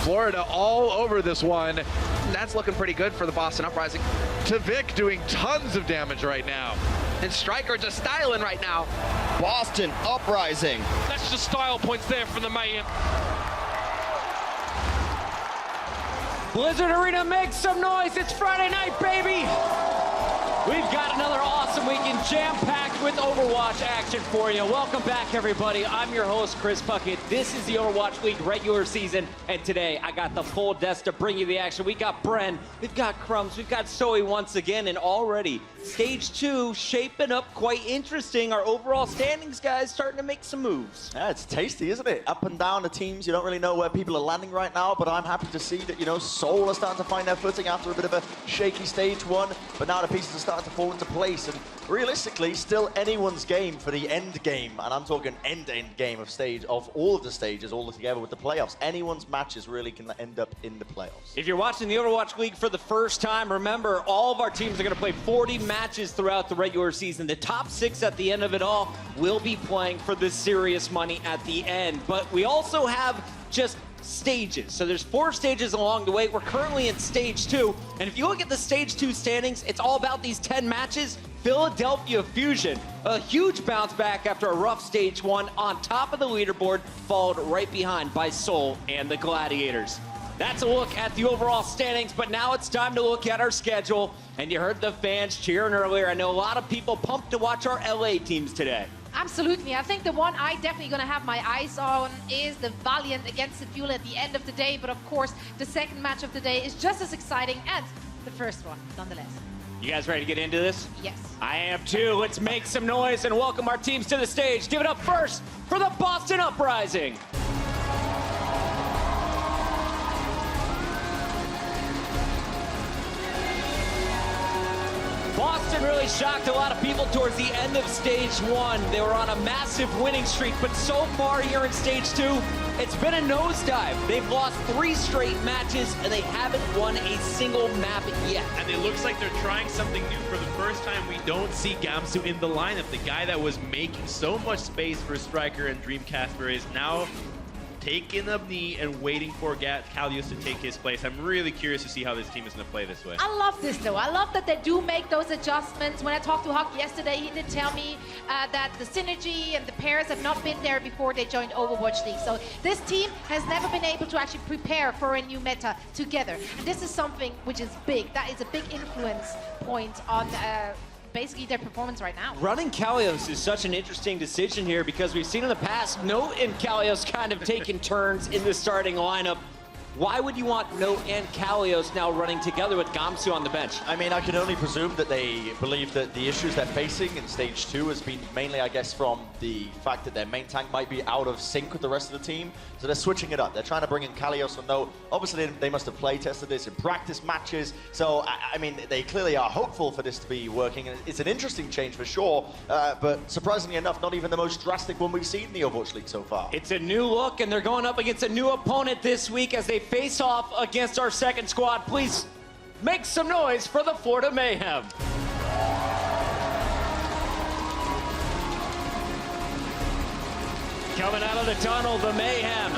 Florida all over this one. That's looking pretty good for the Boston Uprising. To Vic doing tons of damage right now. And Stryker just styling right now. Boston Uprising. That's just style points there from the Mayhem. Blizzard Arena, make some noise. It's Friday night, baby. We've got another awesome weekend jam-packed with Overwatch action for you. Welcome back, everybody. I'm your host, Chris Puckett. This is the Overwatch League regular season, and today I got the full desk to bring you the action. We got Bren, we've got Crumbs, we've got Zoe once again, and already Stage 2 shaping up quite interesting. Our overall standings, guys, starting to make some moves. Yeah, it's tasty, isn't it? Up and down the teams. You don't really know where people are landing right now, but I'm happy to see that, you know, Seoul are starting to find their footing after a bit of a shaky Stage 1, but now the pieces are starting to fall into place, and realistically, still anyone's game for the end game, and I'm talking end game of all of the stages all together with the playoffs. Anyone's matches really can end up in the playoffs. If you're watching the Overwatch League for the first time, remember, all of our teams are going to play 40 matches throughout the regular season. The top 6 at the end of it all will be playing for the serious money at the end. But we also have just stages. So there's 4 stages along the way. We're currently in Stage 2. And if you look at the Stage 2 standings, it's all about these 10 matches. Philadelphia Fusion, a huge bounce back after a rough Stage 1, on top of the leaderboard, followed right behind by Seoul and the Gladiators. That's a look at the overall standings, but now it's time to look at our schedule. And you heard the fans cheering earlier. I know a lot of people pumped to watch our LA teams today. Absolutely. I think the one I definitely going to have my eyes on is the Valiant against the Fuel at the end of the day. But of course, the second match of the day is just as exciting as the first one, nonetheless. You guys ready to get into this? Yes. I am too. Let's make some noise and welcome our teams to the stage. Give it up first for the Boston Uprising. Boston really shocked a lot of people towards the end of Stage 1. They were on a massive winning streak, but so far here in Stage 2, it's been a nosedive. They've lost 3 straight matches, and they haven't won a single map yet. And it looks like they're trying something new. For the first time, we don't see Gamsu in the lineup. The guy that was making so much space for Stryker and Dreamcatcher is now taking a knee and waiting for Kalios to take his place. I'm really curious to see how this team is going to play this way. I love this, though. I love that they do make those adjustments. When I talked to Huck yesterday, he did tell me that the synergy and the pairs have not been there before they joined Overwatch League. So this team has never been able to actually prepare for a new meta together. And this is something which is big. That is a big influence point on basically their performance right now. Running Kalios is such an interesting decision here because we've seen in the past Note and Kalios kind of taking turns in the starting lineup. Why would you want Note and Kalios now running together with Gamsu on the bench? I mean, I can only presume that they believe that the issues they're facing in Stage 2 has been mainly, I guess, from the fact that their main tank might be out of sync with the rest of the team. So they're switching it up. They're trying to bring in Kalios or Note. Obviously, they must have play tested this in practice matches. So, I mean, they clearly are hopeful for this to be working. And it's an interesting change for sure. But surprisingly enough, not even the most drastic one we've seen in the Overwatch League so far. It's a new look, and they're going up against a new opponent this week as they face off against our second squad. Please make some noise for the Florida Mayhem. Coming out of the tunnel, the Mayhem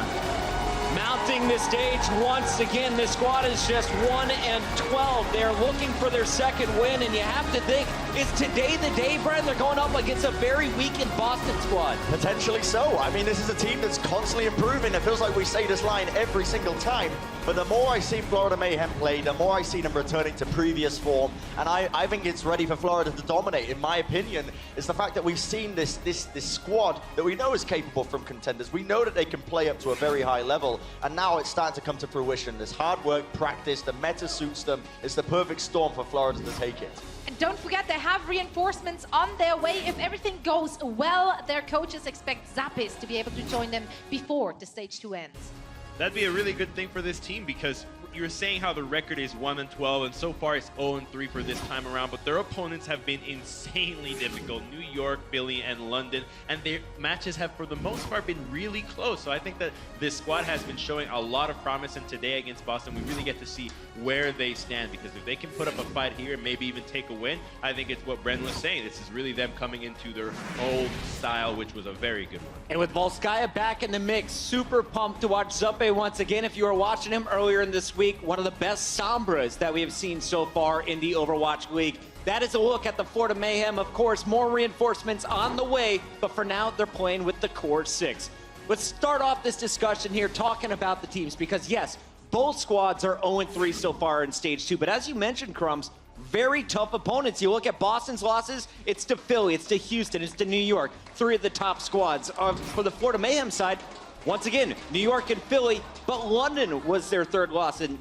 mounting the stage once again. This squad is just 1-12. They're looking for their second win, and you have to think, is today the day, Brad? They're going up against a very weakened Boston squad. Potentially so. I mean, this is a team that's constantly improving. It feels like we say this line every single time. But the more I see Florida Mayhem play, the more I see them returning to previous form. And I think it's ready for Florida to dominate. In my opinion, is the fact that we've seen this squad that we know is capable from contenders. We know that they can play up to a very high level. And now it's starting to come to fruition. This hard work, practice, the meta suits them. It's the perfect storm for Florida to take it. And don't forget, they have reinforcements on their way. If everything goes well, their coaches expect Zappis to be able to join them before the Stage 2 ends. That'd be a really good thing for this team because you're saying how the record is 1-12, and so far it's 0-3 for this time around, but their opponents have been insanely difficult. New York, Philly, and London, and their matches have, for the most part, been really close. So I think that this squad has been showing a lot of promise, and today against Boston, we really get to see where they stand, because if they can put up a fight here and maybe even take a win, I think it's what Bren was saying. This is really them coming into their old style, which was a very good one. And with Volskaya back in the mix, super pumped to watch Zuppe once again. If you were watching him earlier in this week, one of the best Sombras that we have seen so far in the Overwatch League. That is a look at the Florida Mayhem. Of course, more reinforcements on the way, but for now, they're playing with the core 6. Let's start off this discussion here talking about the teams, because yes, both squads are 0-3 so far in Stage 2, but as you mentioned, Crumbs, very tough opponents. You look at Boston's losses, it's to Philly, it's to Houston, it's to New York, 3 of the top squads. For the Florida Mayhem side, once again, New York and Philly, but London was their 3rd loss, and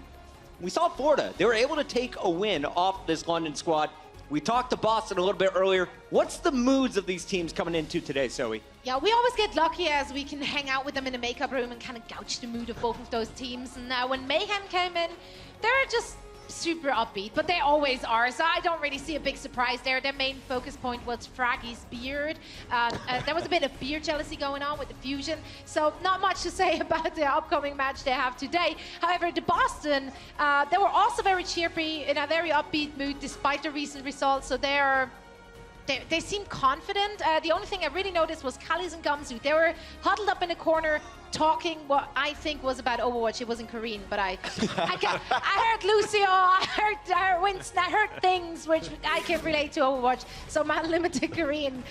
we saw Florida. They were able to take a win off this London squad. We talked to Boston a little bit earlier. What's the moods of these teams coming into today, Zoe? Yeah, we always get lucky as we can hang out with them in the makeup room and kind of gouge the mood of both of those teams. And when Mayhem came in, they're just super upbeat, but they always are, so I don't really see a big surprise there. Their main focus point was Fraggy's beard. There was a bit of beard jealousy going on with the Fusion, so not much to say about the upcoming match they have today. However, the Boston, they were also very chirpy, in a very upbeat mood despite the recent results, so they seem confident. The only thing I really noticed was Kallis and Gamsu. They were huddled up in a corner talking what I think was about Overwatch. It wasn't Korean, but I heard Lucio, I heard Winston, I heard things which I can relate to Overwatch. So my limited Korean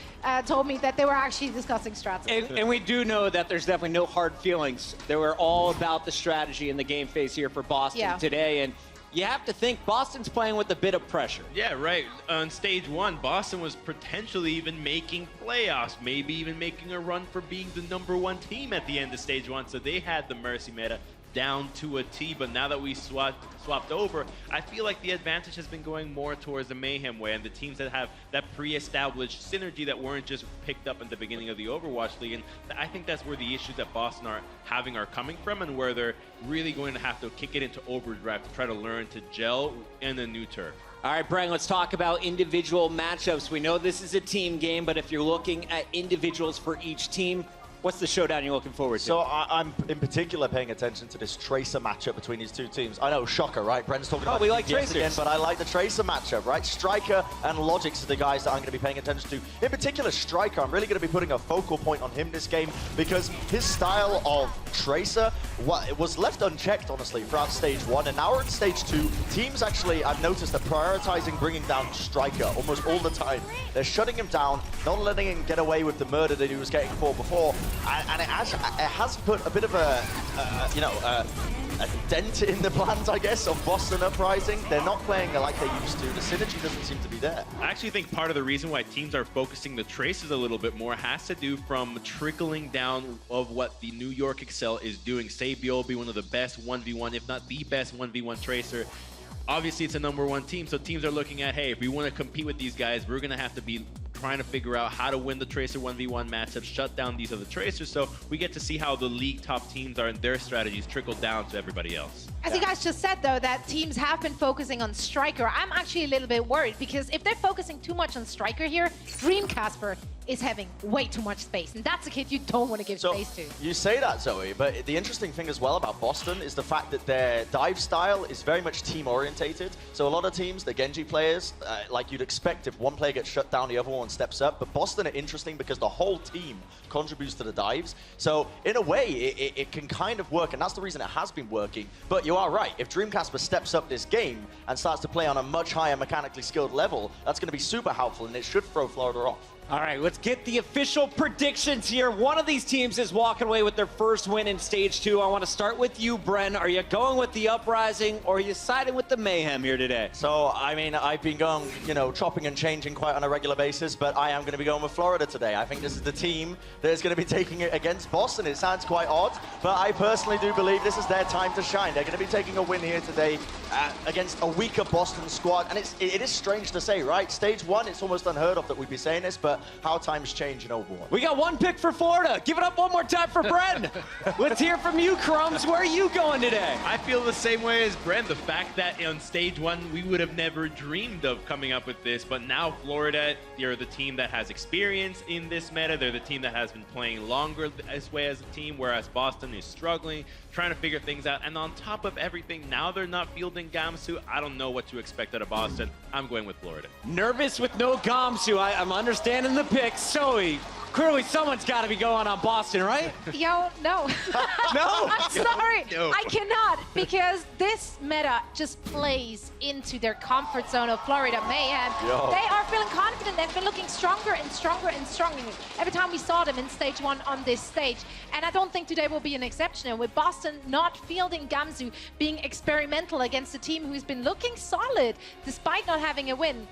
told me that they were actually discussing strats. And we do know that there's definitely no hard feelings. They were all about the strategy in the game phase here for Boston today. And you have to think Boston's playing with a bit of pressure. Yeah, right. On Stage 1, Boston was potentially even making playoffs, maybe even making a run for being the #1 team at the end of Stage 1, so they had the Mercy meta down to a T, but now that we swapped over, I feel like the advantage has been going more towards the Mayhem way, and the teams that have that pre-established synergy that weren't just picked up at the beginning of the Overwatch League, and I think that's where the issues that Boston are having are coming from, and where they're really going to have to kick it into overdrive to try to learn to gel in a new turf. All right, Brian, let's talk about individual matchups. We know this is a team game, but if you're looking at individuals for each team, what's the showdown you're looking forward to? So I'm in particular paying attention to this Tracer matchup between these two teams. I know, shocker, right? Bren's talking about we like DPS Tracers again, but I like the Tracer matchup, right? Striker and Logix are the guys that I'm going to be paying attention to. In particular, Striker, I'm really going to be putting a focal point on him this game because his style of Tracer was left unchecked, honestly, throughout Stage 1. And now we're in Stage 2. Teams actually, I've noticed, are prioritizing bringing down Striker almost all the time. They're shutting him down, not letting him get away with the murder that he was getting for before. And it has put a bit of a dent in the plans, I guess, of Boston Uprising. They're not playing like they used to. The synergy doesn't seem to be there. I actually think part of the reason why teams are focusing the Traces a little bit more has to do from trickling down of what the New York Excel is doing. Sabiel will be one of the best 1v1, if not the best 1v1 Tracer. Obviously, it's a #1 team, so teams are looking at, hey, if we want to compete with these guys, we're going to have to be trying to figure out how to win the Tracer 1v1 matchups, shut down these other Tracers, so we get to see how the league top teams are and their strategies trickle down to everybody else. As you guys just said, though, that teams have been focusing on Striker. I'm actually a little bit worried because if they're focusing too much on Striker here, Dream Casper is having way too much space, and that's a kid you don't want to give space to. You say that, Zoe, but the interesting thing as well about Boston is the fact that their dive style is very much team-orientated. So a lot of teams, the Genji players, like you'd expect if one player gets shut down, the other one steps up. But Boston are interesting because the whole team contributes to the dives. So in a way, it can kind of work, and that's the reason it has been working. But you are right. If Dreamcasper steps up this game and starts to play on a much higher mechanically skilled level, that's going to be super helpful, and it should throw Florida off. All right, let's get the official predictions here. One of these teams is walking away with their first win in Stage 2. I want to start with you, Bren. Are you going with the Uprising, or are you siding with the Mayhem here today? So, I mean, I've been going, chopping and changing quite on a regular basis, but I am going to be going with Florida today. I think this is the team that is going to be taking it against Boston. It sounds quite odd, but I personally do believe this is their time to shine. They're going to be taking a win here today against a weaker Boston squad, and it is strange to say, right? Stage 1, it's almost unheard of that we'd be saying this, but but how times change in Overwatch. We got one pick for Florida. Give it up one more time for Bren. Let's hear from you, Crumbs. Where are you going today? I feel the same way as Bren. The fact that on stage 1 we would have never dreamed of coming up with this, but now Florida, they're the team that has experience in this meta. They're the team that has been playing longer this way as a team, whereas Boston is struggling, trying to figure things out. And on top of everything, now they're not fielding Gamsu. I don't know what to expect out of Boston. I'm going with Florida. Nervous with no Gamsu. I'm understanding the pick. Zoe, clearly someone's got to be going on Boston, right? Yo, no. No? I'm sorry. No. I cannot, because this meta just plays into their comfort zone of Florida Mayhem. Yo. They are feeling confident. They've been looking stronger and stronger and stronger every time we saw them in stage 1 on this stage. And I don't think today will be an exception. And with Boston not fielding Gamsu, being experimental against a team who's been looking solid despite not having a win,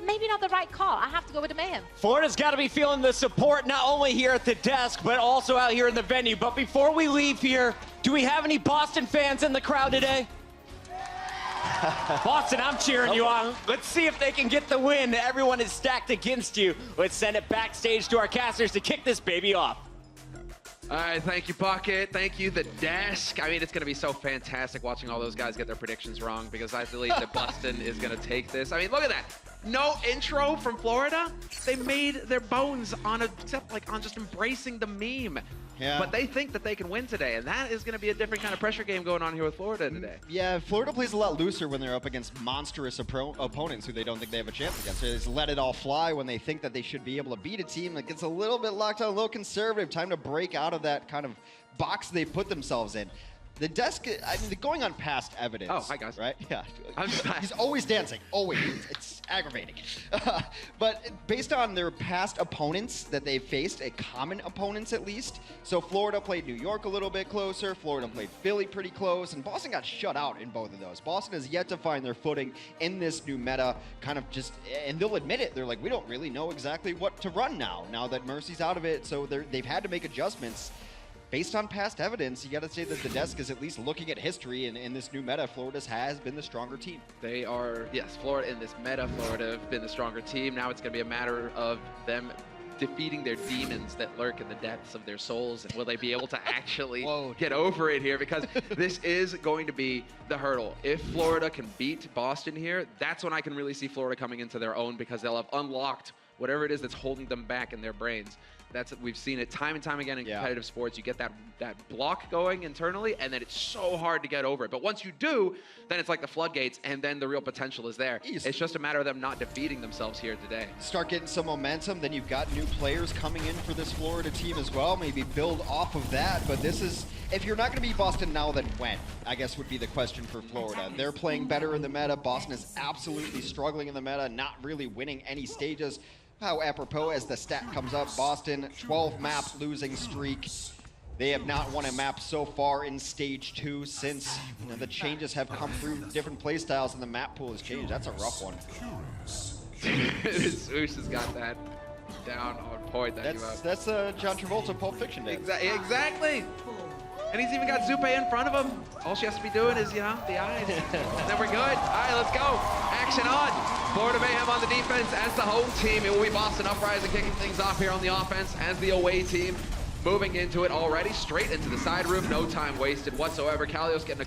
maybe not the right call. I have to go with the Mayhem. Florida's got to be feeling the support not only here at the desk, but also out here in the venue. But before we leave here, do we have any Boston fans in the crowd today? Boston, I'm cheering you on. Let's see if they can get the win. Everyone is stacked against you. Let's send it backstage to our casters to kick this baby off. All right, thank you, Bucket. Thank you, the desk. I mean, it's going to be so fantastic watching all those guys get their predictions wrong, because I believe that Boston is going to take this. I mean, look at that. No intro from Florida. They made their bones on just embracing the meme. Yeah. But they think that they can win today, and that is going to be a different kind of pressure game going on here with Florida today. Yeah, Florida plays a lot looser when they're up against monstrous opponents who they don't think they have a chance against. They just let it all fly when they think that they should be able to beat a team that gets a little bit locked on, a little conservative. Time to break out of that kind of box they put themselves in. The desk, I mean, going on past evidence. Oh, hi, guys. Right? Yeah. I'm just- He's always dancing. Always. It's aggravating. But based on their past opponents that they've faced, common opponents at least. So Florida played New York a little bit closer. Florida played Philly pretty close. And Boston got shut out in both of those. Boston has yet to find their footing in this new meta. Kind of just, and they'll admit it. They're like, we don't really know exactly what to run now that Mercy's out of it. So they've had to make adjustments. Based on past evidence, you got to say that the desk is at least looking at history, and in this new meta, Florida has been the stronger team. They are, yes, Florida in this meta, Florida have been the stronger team. Now it's going to be a matter of them defeating their demons that lurk in the depths of their souls, and will they be able to actually get over it here? Because this is going to be the hurdle. If Florida can beat Boston here, that's when I can really see Florida coming into their own, because they'll have unlocked whatever it is that's holding them back in their brains. We've seen it time and time again in competitive sports. You get that block going internally, and then it's so hard to get over it. But once you do, then it's like the floodgates, and then the real potential is there. It's just a matter of them not defeating themselves here today. Start getting some momentum, then you've got new players coming in for this Florida team as well. Maybe build off of that. But this is, if you're not going to beat Boston now, then when? I guess would be the question for Florida. They're playing better in the meta. Boston is absolutely struggling in the meta, not really winning any stages. How apropos as the stat comes up, Boston, 12-map losing streak. They have not won a map so far in stage 2 since the changes have come through. Different playstyles and the map pool has changed. That's a rough one. Swoosh has got that down on point. That's John Travolta Pulp Fiction dance. Exactly. And he's even got Zupe in front of him. All she has to be doing is, the eyes. Then we're good. All right, let's go. Action on. Florida Mayhem on the defense as the home team. It will be Boston Uprising kicking things off here on the offense as the away team. Moving into it already, straight into the side roof. No time wasted whatsoever. Kalios getting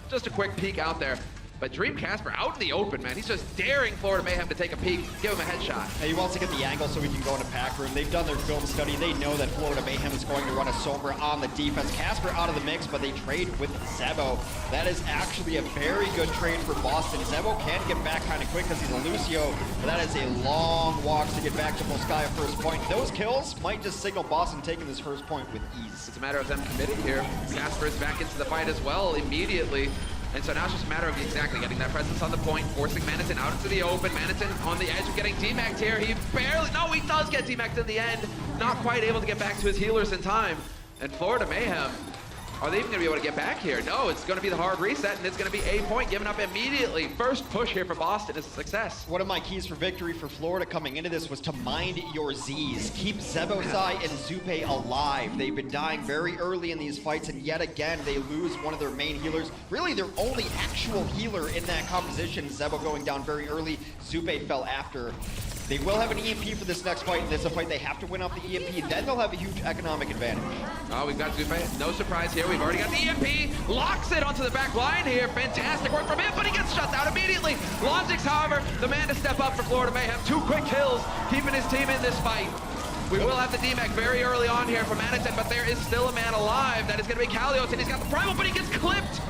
just a quick peek out there. But Dream Casper out in the open, man. He's just daring Florida Mayhem to take a peek, give him a headshot. Hey, he wants to get the angle so he can go into pack room. They've done their film study. They know that Florida Mayhem is going to run a Sombra on the defense. Casper out of the mix, but they trade with Zebo. That is actually a very good trade for Boston. Zebo can get back kind of quick because he's a Lucio, but that is a long walk to get back to Volskaya first point. Those kills might just signal Boston taking this first point with ease. It's a matter of them committing here. Casper is back into the fight as well immediately. And so now it's just a matter of exactly getting that presence on the point, forcing Manitin out into the open. Manitin on the edge of getting D-Macked here. He does get D-Macked in the end. Not quite able to get back to his healers in time. And Florida Mayhem, are they even going to be able to get back here? No, it's going to be the hard reset, and it's going to be a point given up immediately. First push here for Boston is a success. One of my keys for victory for Florida coming into this was to mind your Zs. Keep Zebosai and Zupe alive. They've been dying very early in these fights, and yet again, they lose one of their main healers. Really, their only actual healer in that composition. Zebo going down very early. Zupe fell after. They will have an EMP for this next fight, and this is a fight they have to win off the EMP, then they'll have a huge economic advantage. Oh, we've got Zupe. No surprise here. We've already got the EMP. Locks it onto the back line here. Fantastic work from him, but he gets shut down immediately. Logic's, however, the man to step up for Florida Mayhem. 2 quick kills, keeping his team in this fight. We will have the DMAC very early on here from Anaton, but there is still a man alive. That is going to be Kalios, and he's got the Primal, but he gets clipped.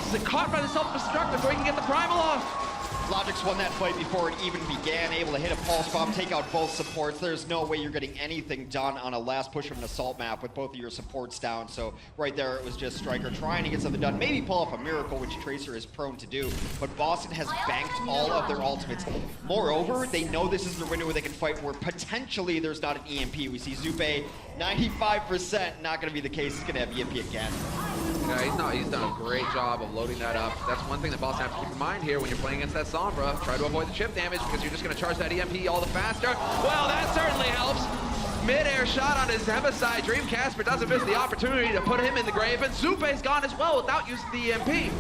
He's caught by the self-destruct before he can get the Primal off. Logic's won that fight before it even began, able to hit a pulse bomb, take out both supports. There's no way you're getting anything done on a last push of an assault map with both of your supports down. So right there, it was just Striker trying to get something done. Maybe pull off a miracle, which Tracer is prone to do. But Boston has banked all of their ultimates. Moreover, they know this is the window where they can fight where potentially there's not an EMP. We see Zupe, 95%, not going to be the case. He's going to have EMP again. Yeah, he's done a great job of loading that up. That's one thing that Boston have to keep in mind here when you're playing against that Sombra. Try to avoid the chip damage because you're just going to charge that EMP all the faster. Well, that certainly helps. Mid-air shot on his Hemiside. Dream Casper doesn't miss the opportunity to put him in the grave, and Zupe's gone as well without using the EMP.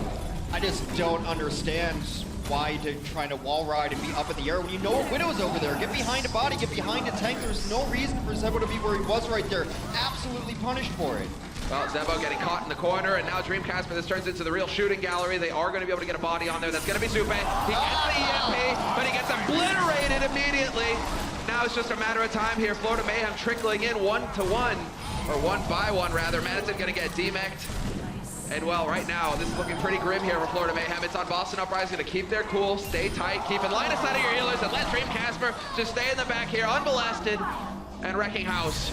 I just don't understand why to trying to wall ride and be up in the air when you know a Widow's over there. Get behind a body, get behind a tank. There's no reason for Zebo to be where he was right there. Absolutely punished for it. Well, Zebo getting caught in the corner, and now Dreamcasper, this turns into the real shooting gallery. They are going to be able to get a body on there. That's going to be Zupe. He gets the EMP, but he gets obliterated immediately. Now it's just a matter of time here. Florida Mayhem trickling in 1-1, or 1-by-1 rather. Madison going to get DMAC'd. And well, right now, this is looking pretty grim here for Florida Mayhem. It's on Boston Uprising to keep their cool, stay tight, keep in line of sight of your healers, and let Dreamcasper just stay in the back here, unmolested, and wrecking house.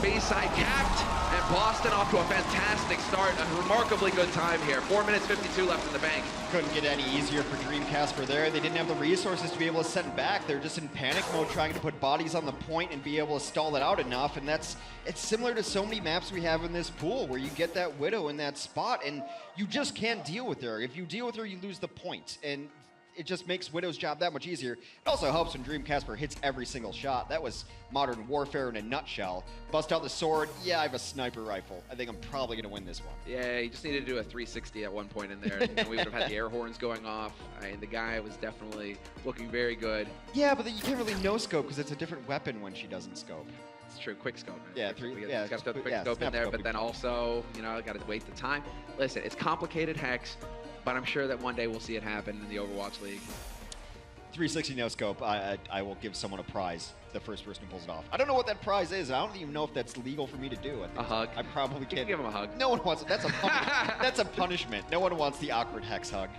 B-side capped, and Boston off to a fantastic start. A remarkably good time here. 4 minutes 52 left in the bank. Couldn't get any easier for Dreamcasper there. They didn't have the resources to be able to send back. They're just in panic mode trying to put bodies on the point and be able to stall it out enough. And it's similar to so many maps we have in this pool where you get that Widow in that spot and you just can't deal with her. If you deal with her, you lose the point. And it just makes Widow's job that much easier. It also helps when Dreamcasper hits every single shot. That was Modern Warfare in a nutshell. Bust out the sword. Yeah, I have a sniper rifle. I think I'm probably going to win this one. Yeah, you just needed to do a 360 at one point in there, and we would have had the air horns going off. And the guy was definitely looking very good. Yeah, but you can't really no-scope because it's a different weapon when she doesn't scope. It's true, quick scope. Yeah, got to put the quick scope in there, but then also, you know, got to wait the time. Listen, it's complicated hex, but I'm sure that one day we'll see it happen in the Overwatch League. 360 no scope, I will give someone a prize. The first person who pulls it off. I don't know what that prize is. I don't even know if that's legal for me to do. I think a hug. I probably can't. Give him a hug. No one wants it. That's a that's a punishment. No one wants the awkward hex hug.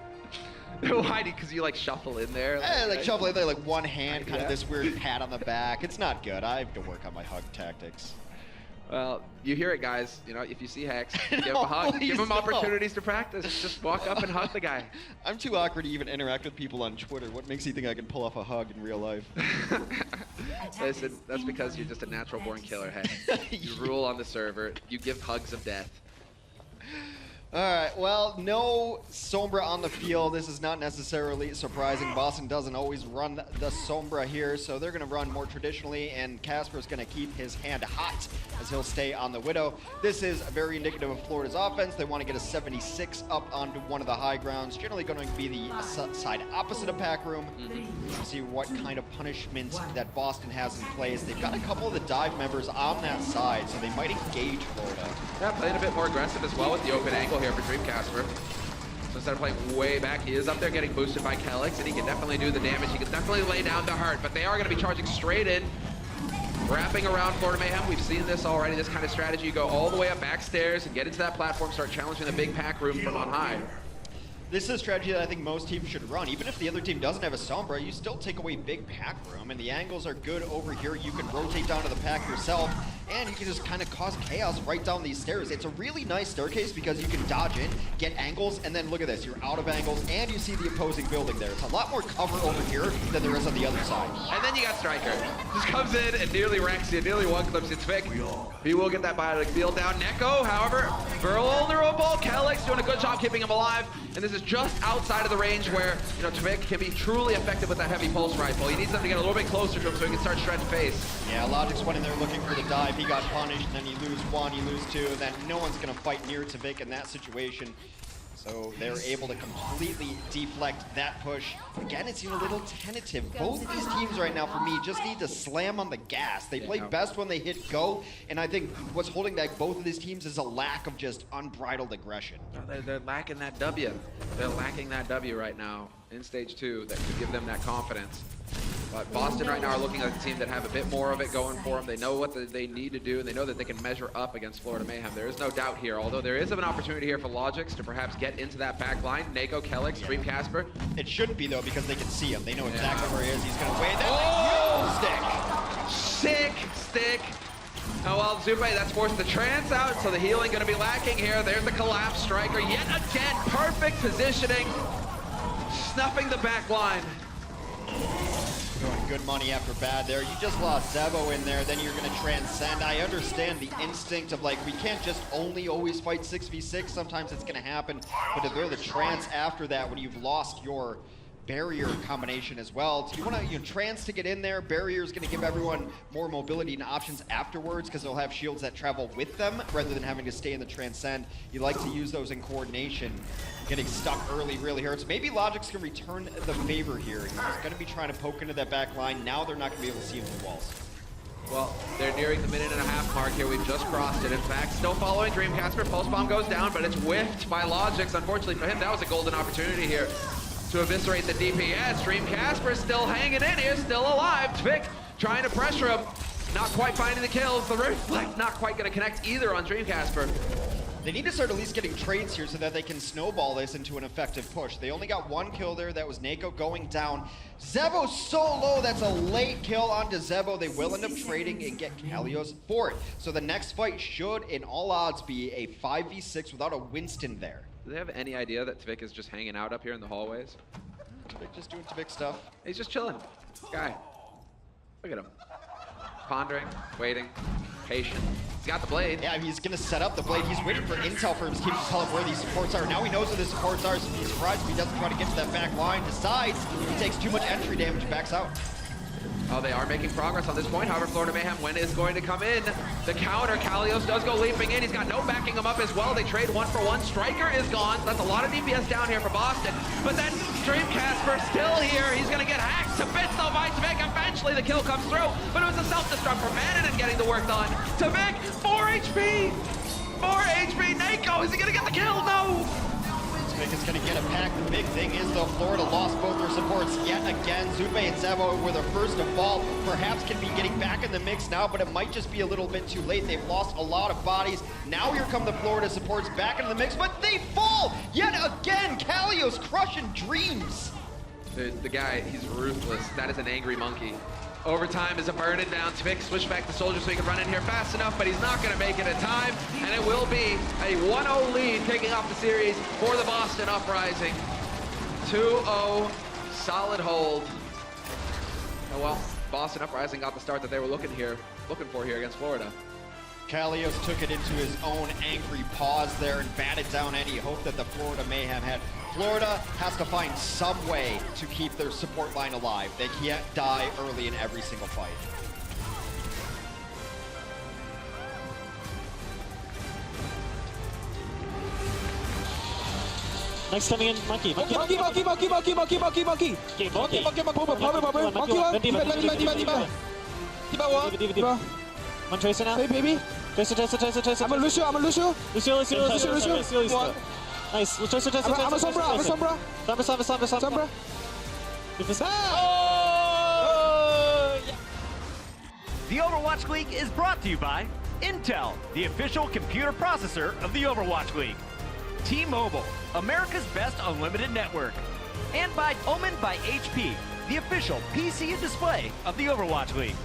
Why? Because you like shuffle in there? Like shuffle in there, like one hand, kind of this weird pat on the back. It's not good. I have to work on my hug tactics. Well, you hear it, guys. You know, if you see Hex, give him a hug. Give him opportunities to practice. Just walk up and hug the guy. I'm too awkward to even interact with people on Twitter. What makes you think I can pull off a hug in real life? Listen, that's because you're just a natural-born killer, Hex. You rule on the server. You give hugs of death. All right, well, no Sombra on the field. This is not necessarily surprising. Boston doesn't always run the Sombra here, so they're going to run more traditionally, and Casper's going to keep his hand hot as he'll stay on the Widow. This is very indicative of Florida's offense. They want to get a 76 up onto one of the high grounds, generally going to be the side opposite of Pack Room. See what kind of punishment that Boston has in place. They've got a couple of the dive members on that side, so they might engage Florida. Yeah, playing a bit more aggressive as well with the open angle here for Dreamcasper. So instead of playing way back, he is up there getting boosted by Kelix, and he can definitely do the damage. He can definitely lay down to hurt, but they are going to be charging straight in, wrapping around Florida Mayhem. We've seen this already, this kind of strategy. You go all the way up backstairs and get into that platform, start challenging the big Pack Room from on high. This is a strategy that I think most teams should run. Even if the other team doesn't have a Sombra, you still take away big Pack Room, and the angles are good over here. You can rotate down to the pack yourself, and you can just kind of cause chaos right down these stairs. It's a really nice staircase because you can dodge in, get angles, and then look at this. You're out of angles, and you see the opposing building there. It's a lot more cover over here than there is on the other side. And then you got Striker. Just comes in and nearly wrecks you, nearly one-clips you. Tvik. He will get that biotic field down. Neko, however, vulnerable. Kelix doing a good job keeping him alive. And this is just outside of the range where, you know, Tvik can be truly effective with that heavy pulse rifle. He needs them to get a little bit closer to him so he can start shredding face. Yeah, Logic's went in there looking for the dive. He got punished, and then you lose one, you lose two, and then no one's going to fight near Tvik in that situation. So they're able to completely deflect that push. Again, it seemed a little tentative. Both of these teams right now, for me, just need to slam on the gas. They play best when they hit go, and I think what's holding back both of these teams is a lack of just unbridled aggression. They're lacking that W. They're lacking that W right now in stage 2 that could give them that confidence. But Boston right now are looking like a team that have a bit more of it going for them. They know what they need to do, and they know that they can measure up against Florida Mayhem. There is no doubt here, although there is an opportunity here for Logix to perhaps get into that back line. Nako, Kelix, Dream Casper. It shouldn't be, though, because they can see him. They know exactly where he is. He's going to wait. That's Sick stick. Oh, well, Zube, that's forced the trance out, so the healing going to be lacking here. There's the collapse striker. Yet again, perfect positioning. Snuffing the back line. Going good money after bad there. You just lost Zebo in there, then you're going to transcend. I understand the instinct of, like, we can't just only always fight 6v6. Sometimes it's going to happen. But to throw the trance after that when you've lost your barrier combination as well. So you want to trance to get in there. Barrier is going to give everyone more mobility and options afterwards because they'll have shields that travel with them rather than having to stay in the transcend. You like to use those in coordination. Getting stuck early really hurts. Maybe Logix can return the favor here. He's going to be trying to poke into that back line. Now they're not going to be able to see him through walls. Well, they're nearing the minute-and-a-half mark here. We've just crossed it. In fact, still following Dream Casper. Pulse Bomb goes down, but it's whiffed by Logix. Unfortunately for him, that was a golden opportunity here to eviscerate the DPS. Dream Casper still hanging in here, still alive. Tvik trying to pressure him. Not quite finding the kills. The reflect not quite going to connect either on Dream Casper. They need to start at least getting trades here so that they can snowball this into an effective push. They only got one kill there. That was Nako going down. Zebo's so low. That's a late kill onto Zebo. They will end up trading and get Kalios for it. So the next fight should, in all odds, be a 5v6 without a Winston there. Do they have any idea that Tvik is just hanging out up here in the hallways? Tvik just doing Tvik stuff. He's just chilling. This guy. Look at him. Pondering, waiting, patient. He's got the blade. Yeah, he's going to set up the blade. He's waiting for intel for his team to tell him where these supports are. Now he knows where the supports are, so he's surprised if he doesn't try to get to that back line. Decides he takes too much entry damage, backs out. Oh, they are making progress on this point. However, Florida Mayhem, when is going to come in? The counter, Kalios does go leaping in. He's got no backing him up as well. They trade 1-for-1. Striker is gone. That's a lot of DPS down here for Boston. But then Dream Casper still here. He's going to get hacked to bits though by Tvik. Eventually the kill comes through, but it was a self-destruct for Vananen getting the work done. Tvik, 4 HP! 4 HP, Nako, is he going to get the kill? No! Tvik is going to get a pack. The big thing is, though, Florida lost both their supports yet again. Zube and Zebo were the first to fall. Perhaps can be getting back in the mix now, but it might just be a little bit too late. They've lost a lot of bodies. Now here come the Florida supports back into the mix, but they fall yet again. Kalios crushing dreams. The guy, he's ruthless. That is an angry monkey. Overtime is a burning down. Tvik switch back to Soldier so he can run in here fast enough, but he's not going to make it in time. And it will be a 1-0 lead kicking off the series for the Boston Uprising. 2-0, solid hold. Oh well, Boston Uprising got the start that they were looking for here against Florida. Kalios took it into his own angry paws there and batted down any hope that the Florida Mayhem had. Florida has to find some way to keep their support line alive. They can't die early in every single fight. Nice coming in, Monkey. Monkey. One Tracer now. Hey, baby. Tracer. I'm a Lucio. Lucio. Nice. Tracer. I'm a Sombra. Sombra. The Overwatch League is brought to you by Intel, the official computer processor of the Overwatch League. T-Mobile, America's best unlimited network. And by Omen by HP, the official PC and display of the Overwatch League.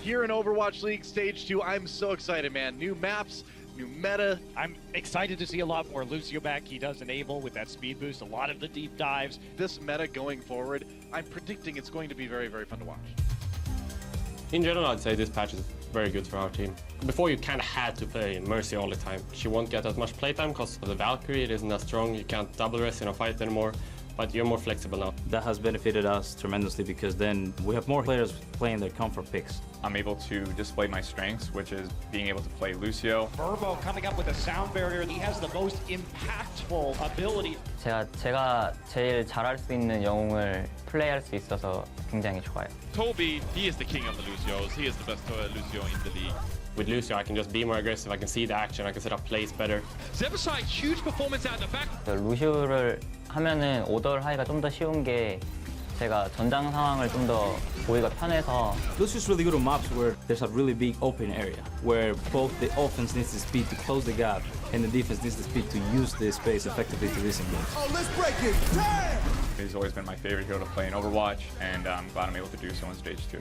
here in Overwatch League Stage 2. I'm so excited, man. New maps, new meta. I'm excited to see a lot more Lucio back. He does enable with that speed boost, a lot of the deep dives. This meta going forward, I'm predicting it's going to be very, very fun to watch. In general, I'd say this patch is very good for our team. Before, you kind of had to play Mercy all the time. She won't get as much playtime because of the Valkyrie. It isn't as strong. You can't double rest in a fight anymore, but you're more flexible now. That has benefited us tremendously because then we have more players playing their comfort picks. I'm able to display my strengths, which is being able to play Lucio. Verbo coming up with a sound barrier. He has the most impactful ability. 제가 제일 잘할 수 있는 영웅을 플레이할 수 있어서 굉장히 좋아요. Toby, he is the king of the Lucios. He is the best Lucio in the league. With Lucio, I can just be more aggressive. I can see the action. I can set up plays better. Zebasai, huge performance out the back. 루시우를 하면은 오더를 하기가 좀 더 쉬운 게 제가 전장 상황을 좀 더 보기가 편해서. Lucio's really good on maps where there's a really big open area where both the offense needs the speed to close the gap and the defense needs the speed to use the space effectively to disengage. Oh, let's break it! Damn! He's always been my favorite hero to play in Overwatch, and I'm glad I'm able to do so in Stage 2.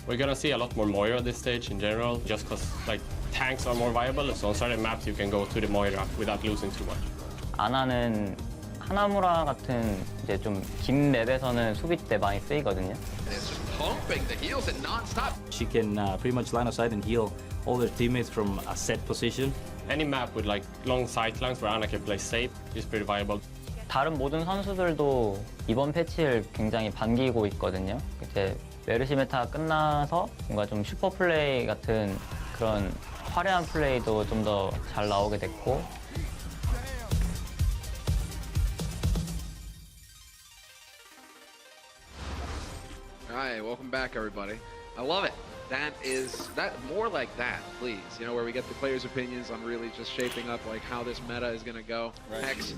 We're gonna see a lot more Moira this stage in general, just because like tanks are more viable. So on certain maps, you can go to the Moira without losing too much. 아나는 하나무라 같은 이제 좀 긴 맵에서는 수비 때 많이 쓰이거든요. It's just pumping the heals and non-stop. She can pretty much line aside and heal all their teammates from a set position. Any map with like long sightlines where Ana can play safe is pretty viable. 다른 모든 선수들도 이번 패치를 굉장히 반기고 있거든요. 이제 메르시 메타 끝나서 뭔가 좀 슈퍼 플레이 같은 그런 화려한 플레이도 좀 더 잘 나오게 됐고. All right, welcome back, everybody. I love it. That more like that, please. You know, where we get the players' opinions on really just shaping up like how this meta is gonna go. Right. Hex,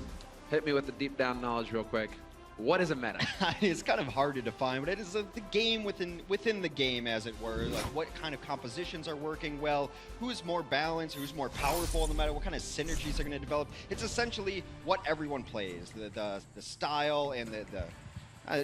hit me with the deep down knowledge real quick. What is a meta? It's kind of hard to define, but it is the game within the game, as it were. Like what kind of compositions are working well, who's more balanced, who's more powerful in the meta, what kind of synergies are going to develop. It's essentially what everyone plays, the style and the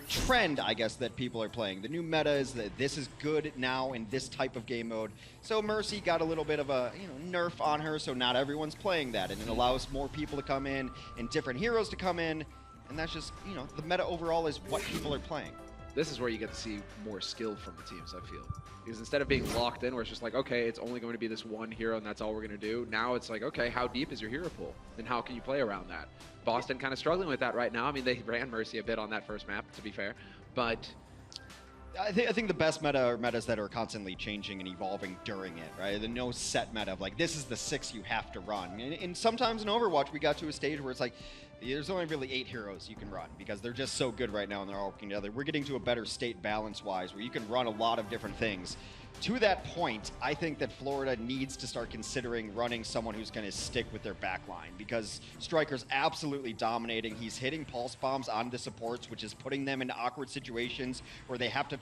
trend, I guess, that people are playing. The new meta is that this is good now in this type of game mode. So Mercy got a little bit of a nerf on her, so not everyone's playing that, and it allows more people to come in and different heroes to come in. And that's just, the meta overall is what people are playing. This is where you get to see more skill from the teams, I feel. Because instead of being locked in, where it's just like, okay, it's only going to be this one hero and that's all we're going to do, now it's like, okay, how deep is your hero pool? And how can you play around that? Boston kind of struggling with that right now. I mean, they ran Mercy a bit on that first map, to be fair. But I think the best meta are metas that are constantly changing and evolving during it, right? The no set meta of like, this is the 6 you have to run. And sometimes in Overwatch, we got to a stage where it's like, there's only really 8 heroes you can run because they're just so good right now and they're all working together. We're getting to a better state balance-wise where you can run a lot of different things. To that point, I think that Florida needs to start considering running someone who's going to stick with their backline because Striker's absolutely dominating. He's hitting pulse bombs on the supports, which is putting them into awkward situations where they have to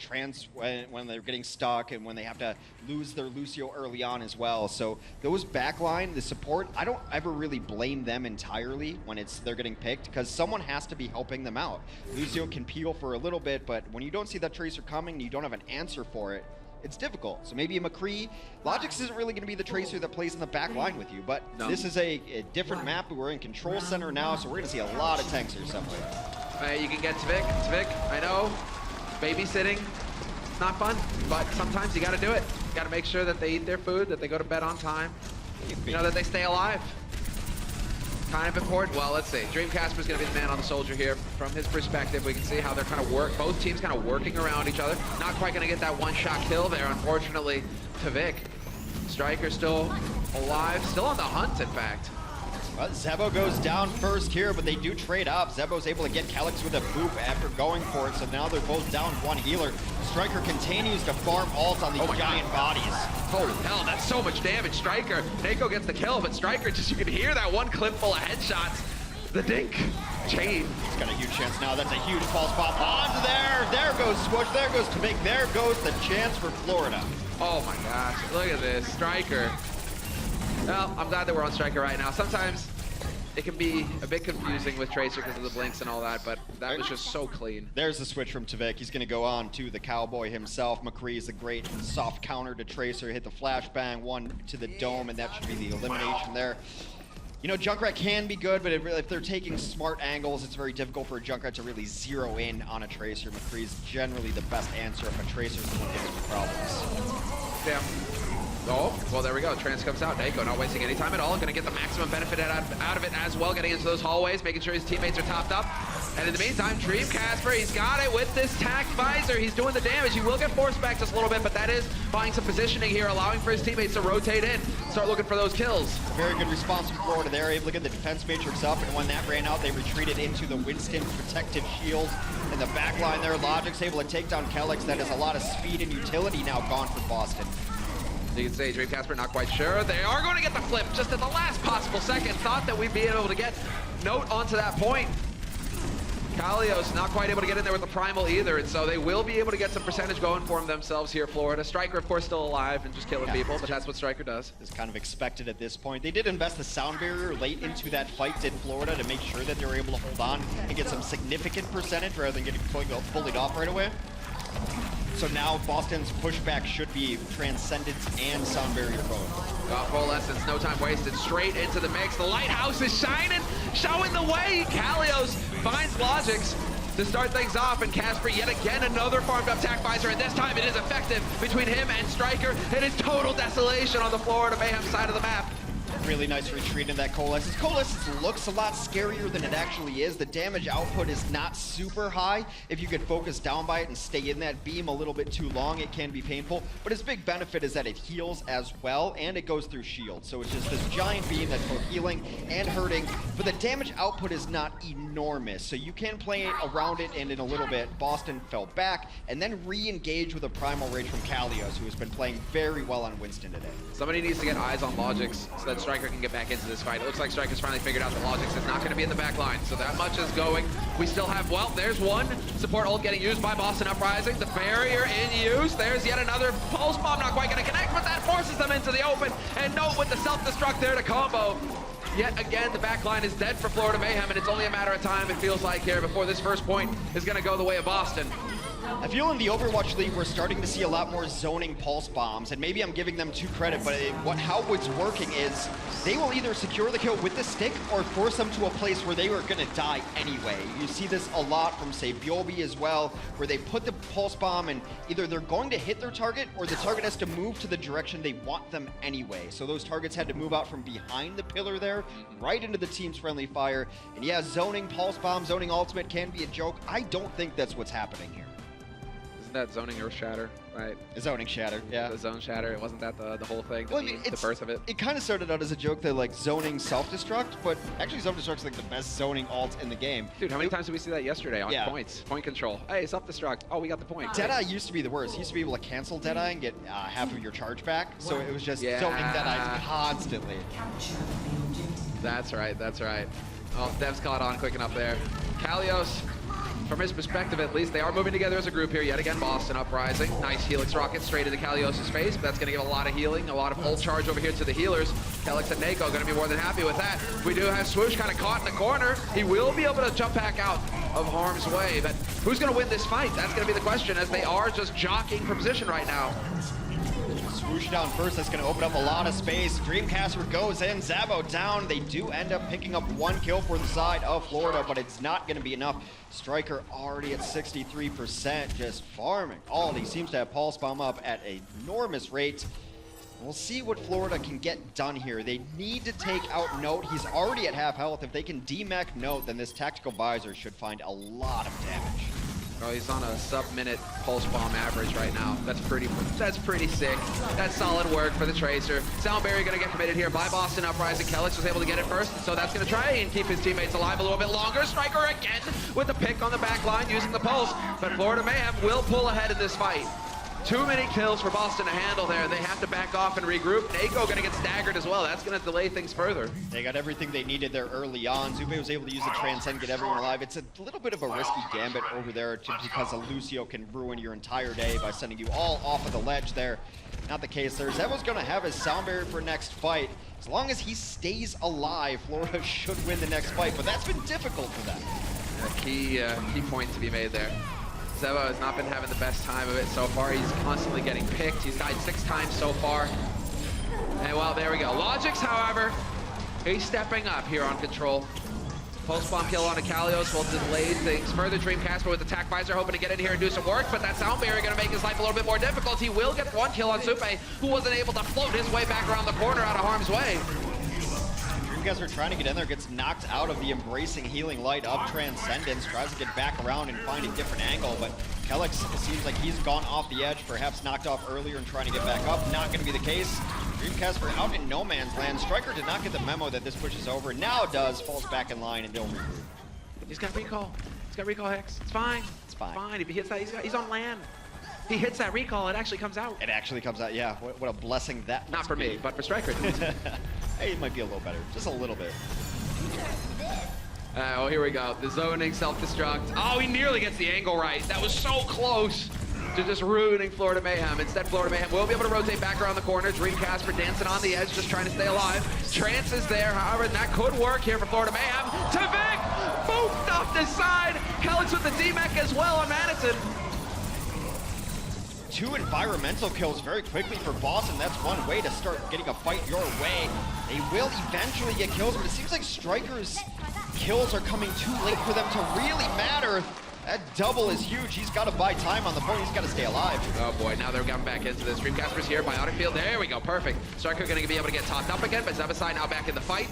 when they're getting stuck and when they have to lose their Lucio early on as well. So those backline, the support, I don't ever really blame them entirely when they're getting picked because someone has to be helping them out. Lucio can peel for a little bit, but when you don't see that Tracer coming and you don't have an answer for it, it's difficult. So maybe a McCree. Logix isn't really going to be the Tracer that plays in the back line with you, but this is a different map. We're in Control Center now, so we're going to see a lot of tanks here somewhere. you can get Tvik. Tvik, I know, babysitting, it's not fun, but sometimes you got to do it. You got to make sure that they eat their food, that they go to bed on time, that they stay alive. Kind of important. Well, let's see. Dreamcasper's going to be the man on the soldier here. From his perspective, we can see how they're kind of both teams kind of working around each other. Not quite going to get that one-shot kill there, unfortunately, Tvik. Striker still alive, still on the hunt, in fact. Well, Zebo goes down first here, but they do trade up. Zebo's able to get Calyx with a boop after going for it, so now they're both down one healer. Striker continues to farm ult on these giant bodies. Holy hell, that's so much damage. Striker, Nako gets the kill, but Striker, you can hear that one clip full of headshots. The dink chain. He's got a huge chance now. That's a huge false pop onto there. There goes Swoosh. There goes Tvik. There goes the chance for Florida. Oh my gosh, look at this. Striker. Well, I'm glad that we're on Striker right now. Sometimes it can be a bit confusing with Tracer because of the blinks and all that, but that was just so clean. There's the switch from Tavik. He's going to go on to the Cowboy himself. McCree is a great soft counter to Tracer. Hit the flashbang, one to the dome, and that should be the elimination there. You know, Junkrat can be good, but if they're taking smart angles, it's very difficult for a Junkrat to really zero in on a Tracer. McCree is generally the best answer if a Tracer's the one giving you problems. Yeah. Oh, well, there we go. Trance comes out. Naiko not wasting any time at all. Going to get the maximum benefit out of it as well. Getting into those hallways, making sure his teammates are topped up. And in the meantime, Dream Casper, he's got it with this tack visor. He's doing the damage. He will get forced back just a little bit, but that is buying some positioning here, allowing for his teammates to rotate in, start looking for those kills. Very good response from Florida there. Able to get the defense matrix up, and when that ran out, they retreated into the Winston protective shield. In the back line there, Logic's able to take down Kellex. That is a lot of speed and utility now gone for Boston. You can say Dream Casper not quite sure. They are going to get the flip just at the last possible second. Thought that we'd be able to get Note onto that point. Kalios not quite able to get in there with the primal either, and so they will be able to get some percentage going for themselves here, Florida. Striker, of course, still alive and just killing people, but that's what Striker does. It's kind of expected at this point. They did invest the sound barrier late into that fight, did Florida, to make sure that they were able to hold on and get some significant percentage rather than getting bullied off right away. So now Boston's pushback should be Transcendence and sound barrier both. Got full essence, no time wasted, straight into the mix. The lighthouse is shining, showing the way. Kalios finds Logix to start things off, and Casper yet again another farmed up tack visor, and this time it is effective between him and Striker. It is total desolation on the Florida Mayhem side of the map. Really nice retreat in that Coalescence. Coalescence looks a lot scarier than it actually is. The damage output is not super high. If you could focus down by it and stay in that beam a little bit too long, it can be painful. But its big benefit is that it heals as well, and it goes through shield. So it's just this giant beam that's both healing and hurting. But the damage output is not enormous, so you can play around it, and in a little bit, Boston fell back and then re-engaged with a Primal Rage from Kalios, who has been playing very well on Winston today. Somebody needs to get eyes on Logix so that Striker can get back into this fight. It looks like Striker's finally figured out that Logix is not going to be in the back line, so that much is going. We still have, well, there's one support ult getting used by Boston Uprising. The barrier in use. There's yet another pulse bomb, not quite going to connect, but that forces them into the open. And Note with the self-destruct there to combo. Yet again, the back line is dead for Florida Mayhem, and it's only a matter of time, it feels like, here before this first point is going to go the way of Boston. I feel in the Overwatch League, we're starting to see a lot more zoning pulse bombs, and maybe I'm giving them too credit, but how it's working is they will either secure the kill with the stick or force them to a place where they were going to die anyway. You see this a lot from, say, Byobi as well, where they put the pulse bomb and either they're going to hit their target or the target has to move to the direction they want them anyway. So those targets had to move out from behind the pillar there, right into the team's friendly fire. And yeah, zoning pulse bomb, zoning ultimate can be a joke. I don't think that's what's happening here. That zoning Earth Shatter, right? Zoning Shatter, yeah. The zone shatter, it wasn't that the whole thing, well, I mean, the birth of it? It kind of started out as a joke that like zoning self-destruct, but actually self-destruct's like the best zoning alt in the game. Dude, how many times did we see that yesterday on points? Point control. Hey, self-destruct. Oh, we got the point. Deadeye used to be the worst. You used to be able to cancel Deadeye and get half of your charge back, so it was just zoning Deadeyes constantly. That's right, that's right. Oh, Dev's caught on quick enough there. Kalios, from his perspective at least, they are moving together as a group here. Yet again, Boston Uprising. Nice Helix rocket straight into Kalios' face, but that's going to give a lot of healing, a lot of ult charge over here to the healers. Kellex and Naiko going to be more than happy with that. We do have Swoosh kind of caught in the corner. He will be able to jump back out of harm's way, but who's going to win this fight? That's going to be the question, as they are just jockeying for position right now. Swoosh down first, that's going to open up a lot of space. Dreamcaster goes in, Zabo down. They do end up picking up one kill for the side of Florida, but it's not going to be enough. Striker already at 63%, just farming. He seems to have Pulse Bomb up at an enormous rate. We'll see what Florida can get done here. They need to take out Note. He's already at half health. If they can demech Note, then this Tactical Visor should find a lot of damage. Oh, he's on a sub-minute pulse bomb average right now. That's pretty sick. That's solid work for the Tracer. Sound Barrier gonna get committed here by Boston Uprising. Kellex was able to get it first, so that's gonna try and keep his teammates alive a little bit longer. Striker again with the pick on the back line using the pulse, but Florida Mayhem will pull ahead in this fight. Too many kills for Boston to handle there. They have to back off and regroup. Naiko gonna get staggered as well. That's gonna delay things further. They got everything they needed there early on. Zube was able to use the Transcend, get everyone alive. It's a little bit of a risky gambit over there because a Lucio can ruin your entire day by sending you all off of the ledge there. not the case there. Zevo's gonna have his sound barrier for next fight. As long as he stays alive, Florida should win the next fight, but that's been difficult for them. A key point to be made there. Zevo has not been having the best time of it so far. He's constantly getting picked. He's died 6 times so far. And well, there we go. Logix, however, he's stepping up here on control. Post-bomb kill on Kalios will delay things further. Dreamcast with attack visor hoping to get in here and do some work, but that sound barrier going to make his life a little bit more difficult. He will get 1 kill on Supe, who wasn't able to float his way back around the corner out of harm's way. Dreamcast are trying to get in there, gets knocked out of the embracing healing light of Transcendence, tries to get back around and find a different angle, but Kellex seems like he's gone off the edge, perhaps knocked off earlier and trying to get back up. Not going to be the case. Dreamcast are out in no man's land. Striker did not get the memo that this push is over. Now does, falls back in line and they'll regroup. He's got recall. He's got recall, Hex. It's fine. It's fine. Fine. If he hits that, he's on land. He hits that recall, it actually comes out. It actually comes out, yeah. What a blessing that Not for me, but for Striker. Hey, it might be a little better, just a little bit. Oh, here we go. The zoning self-destruct. Oh, he nearly gets the angle right. That was so close to just ruining Florida Mayhem. Instead, Florida Mayhem will be able to rotate back around the corner. Dreamcast dancing on the edge, just trying to stay alive. Trance is there, however, and that could work here for Florida Mayhem. Tavik, booped off the side. Kellex with the D-Mech as well on Madison. 2 environmental kills very quickly for Boston. That's one way to start getting a fight your way. They will eventually get kills, but it seems like Striker's kills are coming too late for them to really matter. That double is huge. He's got to buy time on the point. He's got to stay alive. Oh boy, now they're coming back into this. Dreamcasters here, Biotic Field. There we go, perfect. Striker going to be able to get topped up again, but Zebasai now back in the fight.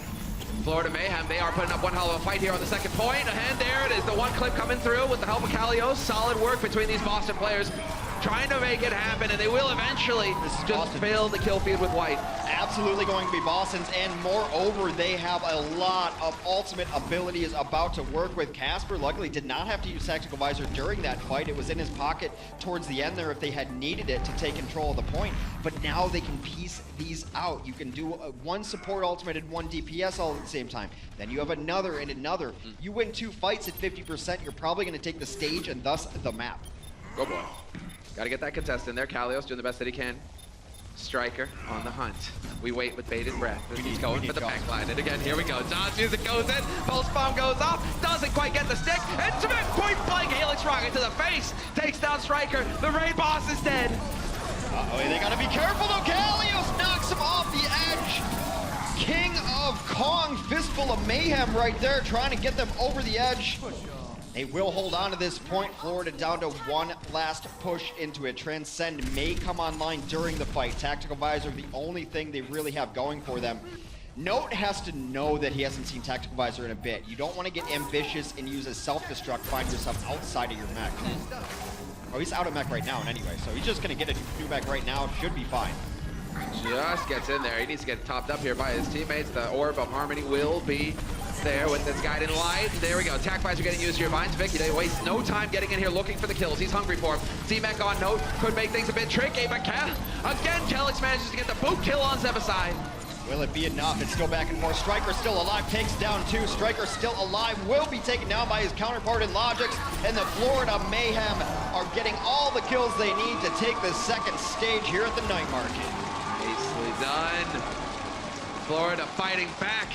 Florida Mayhem, they are putting up one hell of a fight here on the second point. And there it is, the one clip coming through with the help of Kalios. Solid work between these Boston players, trying to make it happen, and they will eventually just fill the kill feed with white. Absolutely going to be Boston's, and moreover, they have a lot of ultimate abilities about to work with. Casper luckily did not have to use Tactical Visor during that fight. It was in his pocket towards the end there if they had needed it to take control of the point, but now they can piece these out. You can do one support ultimate and one DPS all at the same time. Then you have another and another. You win 2 fights at 50%, you're probably going to take the stage and thus the map. Go boy. Got to get that contest in there. Kalios doing the best that he can. Striker on the hunt. We wait with bated breath. He's going for the backline. And again, here we go. John's music goes in. Pulse bomb goes off. Doesn't quite get the stick. And Smith point blank. Helix rocket to the face. Takes down Striker. The raid boss is dead. Uh-oh, they got to be careful though. Kalios knocks him off the edge. King of Kong, fistful of mayhem right there, trying to get them over the edge. They will hold on to this point. Florida down to one last push into it. Transcend may come online during the fight. Tactical Visor, the only thing they really have going for them. Note has to know that he hasn't seen Tactical Visor in a bit. You don't want to get ambitious and use a self-destruct, find yourself outside of your mech. Oh, he's out of mech right now anyway, so he's just going to get a new mech right now. Should be fine. Just gets in there. He needs to get topped up here by his teammates. The Orb of Harmony will be there with this guiding light. There we go. Attack Visor getting used here. Vines Vic, they waste no time getting in here looking for the kills. He's hungry for him. D-Mech on note could make things a bit tricky, but again, Kellex manages to get the boot kill on Zebasai. Will it be enough? It's still back and forth. Striker still alive, takes down 2. Striker still alive, will be taken down by his counterpart in Logix, and the Florida Mayhem are getting all the kills they need to take the second stage here at the night market. Nicely done. Florida fighting back.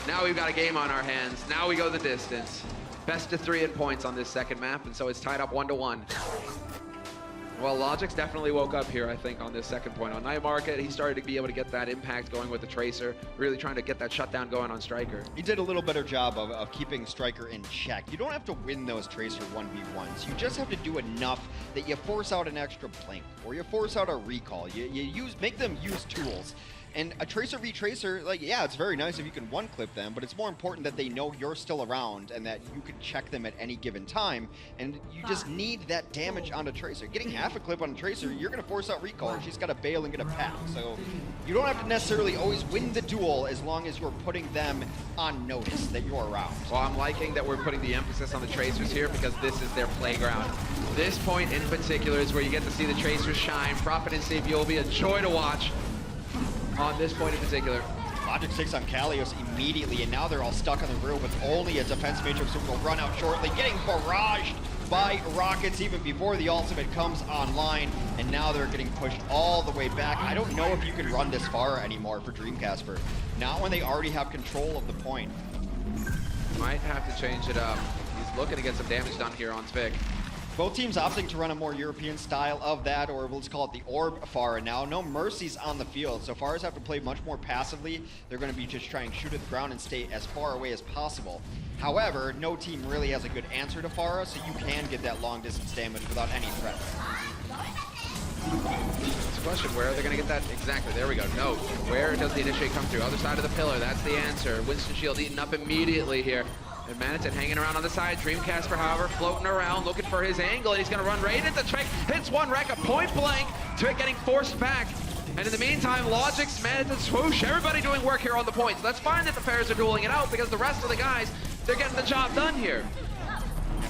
Now we've got a game on our hands. Now we go the distance. Best of 3 in points on this second map, and so it's tied up 1-1. Well, Logix definitely woke up here, I think, on this second point. On Night Market, he started to be able to get that impact going with the Tracer, really trying to get that shutdown going on Striker. He did a little better job of keeping Striker in check. You don't have to win those Tracer 1v1s. You just have to do enough that you force out an extra blink, or you force out a recall. You make them use tools. And a Tracer v Tracer, like, yeah, it's very nice if you can one-clip them, but it's more important that they know you're still around and that you can check them at any given time, and you just need that damage on a Tracer. Getting half a clip on a Tracer, you're going to force out recall, and she's got to bail and get a pack. So you don't have to necessarily always win the duel as long as you're putting them on notice that you're around. Well, I'm liking that we're putting the emphasis on the Tracers here because this is their playground. This point in particular is where you get to see the Tracers shine. Profit and Save will be a joy to watch on this point in particular. Logic 6 on Kalios immediately, and now they're all stuck on the roof with only a defense matrix who will run out shortly, getting barraged by Rockets even before the ultimate comes online, and now they're getting pushed all the way back. I don't know if you can run this far anymore for Dreamcasper. Not when they already have control of the point. Might have to change it up. He's looking to get some damage done here on Tvik. Both teams opting to run a more European style of that, or let's call it the Orb Pharah now. No mercies on the field, so Pharahs have to play much more passively. They're going to be just trying to shoot at the ground and stay as far away as possible. However, no team really has a good answer to Pharah, so you can get that long distance damage without any threat. It's a question, where are they going to get that? Exactly, there we go. No, where does the initiate come through? Other side of the pillar, that's the answer. Winston Shield eaten up immediately here. And Manitin hanging around on the side. Dreamcasper, however, floating around, looking for his angle, and he's going to run right into Tvik. Hits one wreck, a point blank. Tvik getting forced back. And in the meantime, Logix, Manitin, Swoosh, everybody doing work here on the points. That's fine that the pairs are dueling it out, because the rest of the guys, they're getting the job done here.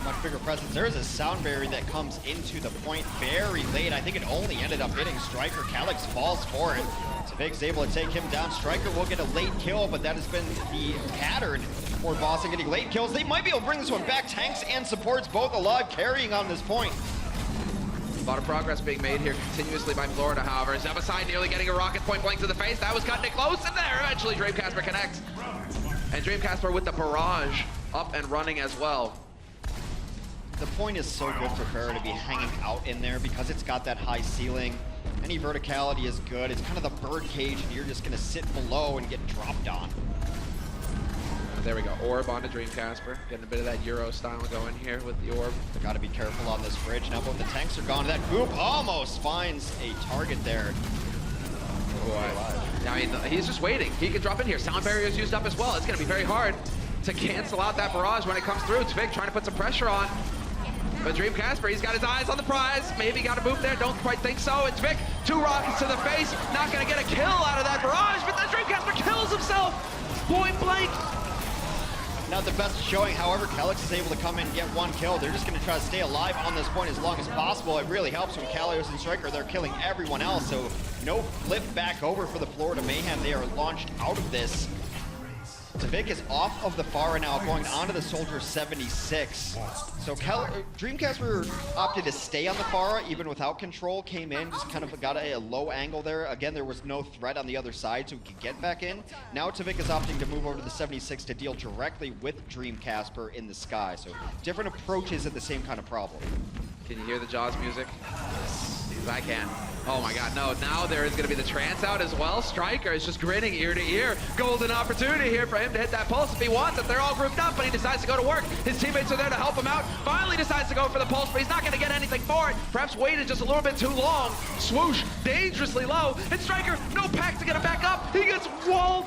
Much bigger presence. There's a sound barrier that comes into the point very late. I think it only ended up hitting Striker. Calyx falls for it. Tvik's able to take him down. Striker will get a late kill, but that has been the pattern for Boston getting late kills. They might be able to bring this one back. Tanks and supports both alive, carrying on this point. A lot of progress being made here continuously by Florida, however. Zebaside nearly getting a rocket point blank to the face. That was cutting it close, and there eventually Dreamcasper connects. And Dreamcasper with the barrage up and running as well. The point is so good for Pharah to be hanging out in there because it's got that high ceiling. Any verticality is good. It's kind of the bird cage, and you're just going to sit below and get dropped on. There we go. Orb onto Dreamcasper. Getting a bit of that Euro style going here with the Orb. They got to be careful on this bridge. Now both the tanks are gone. That Goop almost finds a target there. I mean, he's just waiting. He can drop in here. Sound barrier is used up as well. It's going to be very hard to cancel out that barrage when it comes through. Tvik trying to put some pressure on. But Dreamcasper, he's got his eyes on the prize. Maybe got a move there. Don't quite think so. And Tvik, 2 rockets to the face. Not going to get a kill out of that barrage, but then Dreamcasper kills himself. Point blank. Not the best showing. However, Calyx is able to come in and get 1 kill. They're just going to try to stay alive on this point as long as possible. It really helps when Kalios and Striker, they're killing everyone else. So no flip back over for the Florida Mayhem. They are launched out of this. Tvik is off of the Pharah now, going onto the Soldier 76. So Dreamcasper opted to stay on the Pharah even without control, came in, just kind of got a low angle there. Again, there was no threat on the other side, so he could get back in. Now Tvik is opting to move over to the 76 to deal directly with Dreamcasper in the sky. So different approaches at the same kind of problem. Can you hear the Jaws music? I can. Oh my god, no. Now there is going to be the trance out as well. Striker is just grinning ear to ear. Golden opportunity here for him to hit that pulse if he wants it. They're all grouped up, but he decides to go to work. His teammates are there to help him out. Finally decides to go for the pulse, but he's not going to get anything for it. Perhaps waited just a little bit too long. Swoosh, dangerously low. And Striker, no pack to get him back up. He gets walled.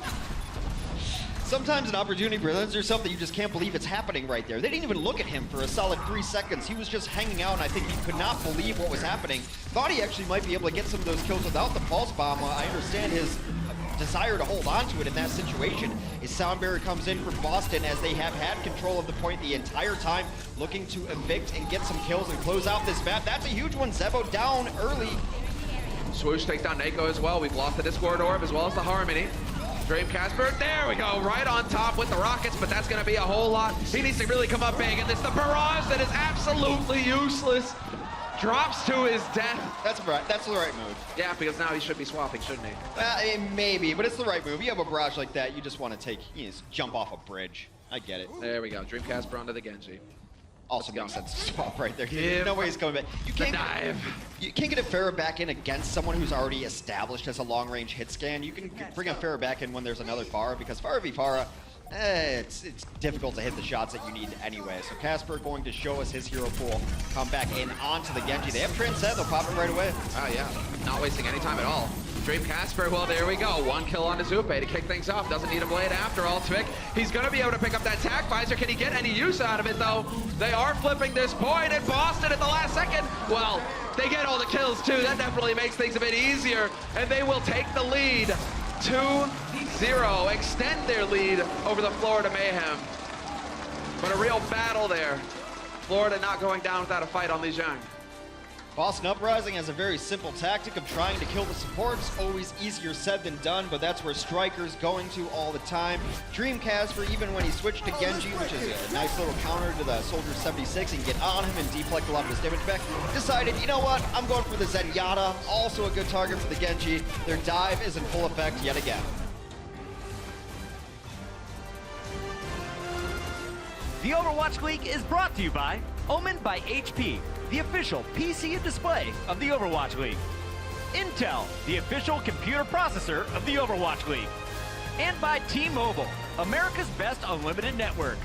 Sometimes an opportunity presents yourself that you just can't believe it's happening right there. They didn't even look at him for a solid 3 seconds. He was just hanging out, and I think he could not believe what was happening. Thought he actually might be able to get some of those kills without the pulse bomb. I understand his desire to hold on to it in that situation. His sound barrier comes in for Boston as they have had control of the point the entire time, looking to evict and get some kills and close out this map. That's a huge one. Zebo down early. Swoosh takes down Nako as well. We've lost the Discord Orb as well as the Harmony. Dreamcasper, there we go, right on top with the rockets, but that's going to be a whole lot. He needs to really come up big, and it's the barrage that is absolutely useless. Drops to his death. That's the right move. Yeah, because now he should be swapping, shouldn't he? Maybe, but it's the right move. You have a barrage like that, you just want to jump off a bridge. I get it. There we go, Dreamcasper onto the Genji. Also makes sense to swap right there. There's no way he's coming back. You can't get a Pharah back in against someone who's already established as a long-range hit scan. You can bring a Pharah back in when there's another Pharah, because Pharah v Pharah, it's difficult to hit the shots that you need anyway. So Casper going to show us his hero pool. Come back in onto the Genji. They have Transcend, they'll pop it right away. Oh yeah, not wasting any time at all. Dreamcasper, well, there we go. 1 kill on Zupe to kick things off. Doesn't need a blade after all. Tvik, he's going to be able to pick up that tack visor. Can he get any use out of it, though? They are flipping this point, and Boston at the last second, well, they get all the kills, too. That definitely makes things a bit easier, and they will take the lead 2-0, extend their lead over the Florida Mayhem. But a real battle there. Florida not going down without a fight on Lijiang. Boston Uprising has a very simple tactic of trying to kill the supports. Always easier said than done, but that's where Striker's going to all the time. Dreamcasper, even when he switched to Genji, which is a nice little counter to the Soldier 76 and get on him and deflect a lot of his damage back, decided, you know what, I'm going for the Zenyatta, also a good target for the Genji. Their dive is in full effect yet again. The Overwatch League is brought to you by Omen by HP, the official PC and display of the Overwatch League. Intel, the official computer processor of the Overwatch League. And by T-Mobile, America's best unlimited network.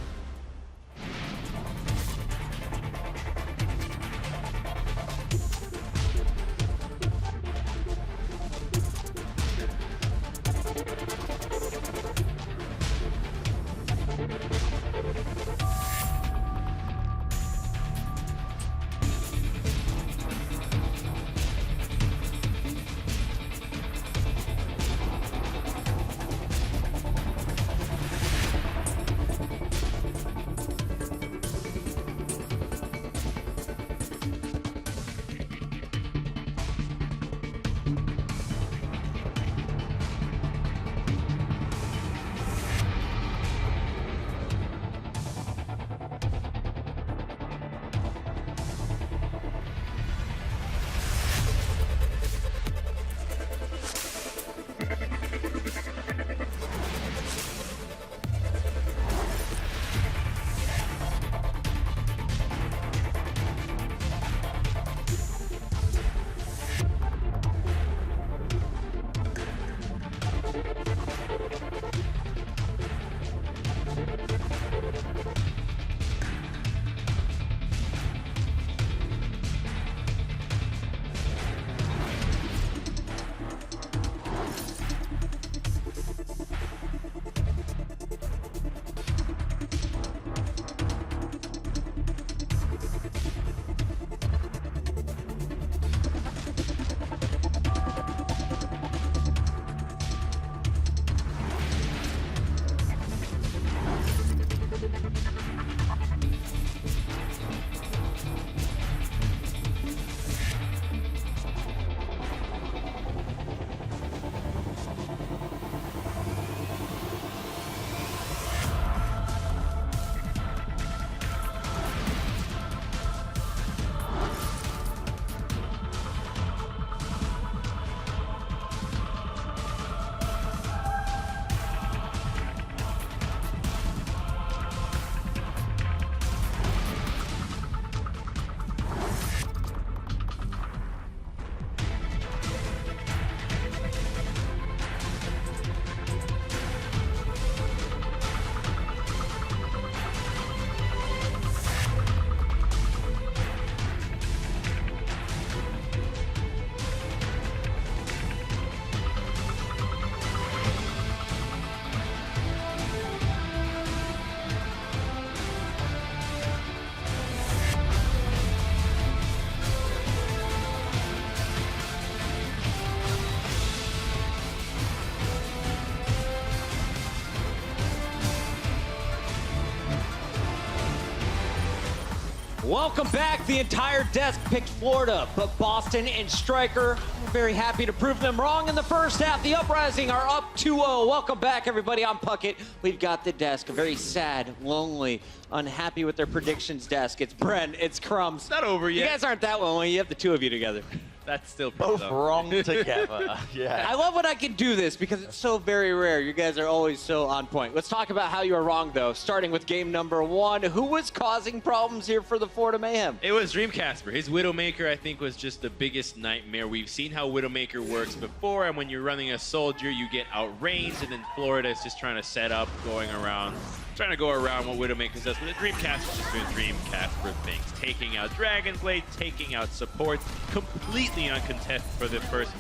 Welcome back. The entire desk picked Florida, but Boston and Striker, we're very happy to prove them wrong in the first half. The Uprising are up 2-0. Welcome back, everybody. I'm Puckett. We've got the desk, a very sad, lonely, unhappy with their predictions desk. It's Brent, it's Crumbs. It's not over yet. You guys aren't that lonely. You have the two of you together. That's still both wrong together. Yeah. I love when I can do this because it's so very rare. You guys are always so on point. Let's talk about how you are wrong, though. Starting with game number 1. Who was causing problems here for the Florida Mayhem? It was Dreamcasper. His Widowmaker, I think, was just the biggest nightmare. We've seen how Widowmaker works before, and when you're running a soldier, you get outranged, and then Florida is just trying to set up, trying to go around what Widowmaker does. But the Dreamcasper just doing Dreamcasper things, taking out Dragon Blade, taking out supports, completely uncontested for the first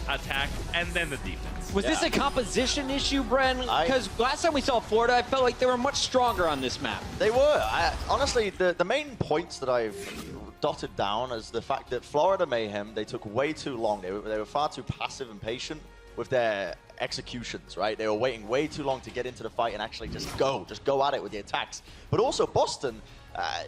attack, and then the defense. Was this a composition issue, Bren? Because last time we saw Florida, I felt like they were much stronger on this map. They were. Honestly, the main points that I've dotted down is the fact that Florida Mayhem, they took way too long. They were far too passive and patient with their executions, right? They were waiting way too long to get into the fight and actually just go at it with the attacks. But also Boston,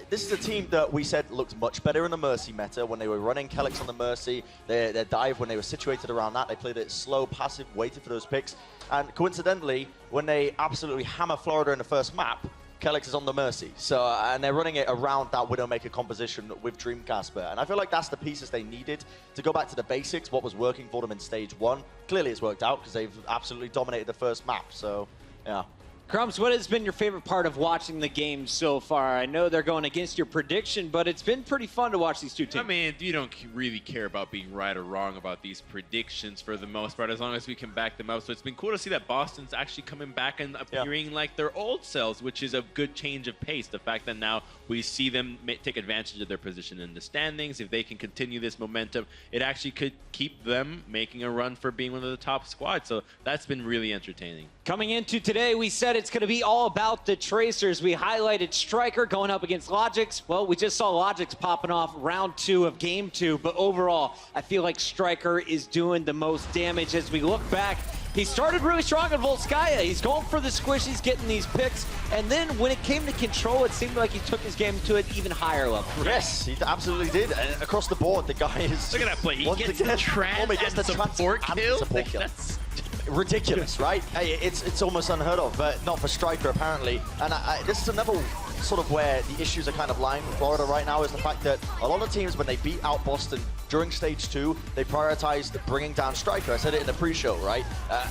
this is a team that we said looked much better in the Mercy meta when they were running Kelix on the Mercy. Their dive, when they were situated around that, they played it slow, passive, waited for those picks. And coincidentally, when they absolutely hammer Florida in the first map, Kelix is on the Mercy. So, and they're running it around that Widowmaker composition with Dreamcasper. And I feel like that's the pieces they needed to go back to the basics, what was working for them in stage 1. Clearly it's worked out because they've absolutely dominated the first map. So, yeah. Crumbs, what has been your favorite part of watching the game so far? I know they're going against your prediction, but it's been pretty fun to watch these two teams. I mean, you don't really care about being right or wrong about these predictions for the most part, as long as we can back them up. So it's been cool to see that Boston's actually coming back and appearing like their old selves, which is a good change of pace. The fact that now we see them take advantage of their position in the standings. If they can continue this momentum, it actually could keep them making a run for being one of the top squads. So that's been really entertaining. Coming into today, we said it's going to be all about the Tracers. We highlighted Striker going up against Logix. Well, we just saw Logix popping off round 2 of game 2, but overall, I feel like Striker is doing the most damage. As we look back, he started really strong in Volskaya. He's going for the squishies, getting these picks, and then when it came to control, it seemed like he took his game to an even higher level. Yes, he absolutely did. And across the board, the guy is... Look at that play. He gets the trans and support kill. Like, that's ridiculous, right? It's almost unheard of, but not for Striker, apparently. And this is another sort of where the issues are kind of lying with Florida right now, is the fact that a lot of teams, when they beat out Boston during stage 2, they prioritized bringing down Striker. I said it in the pre-show, right?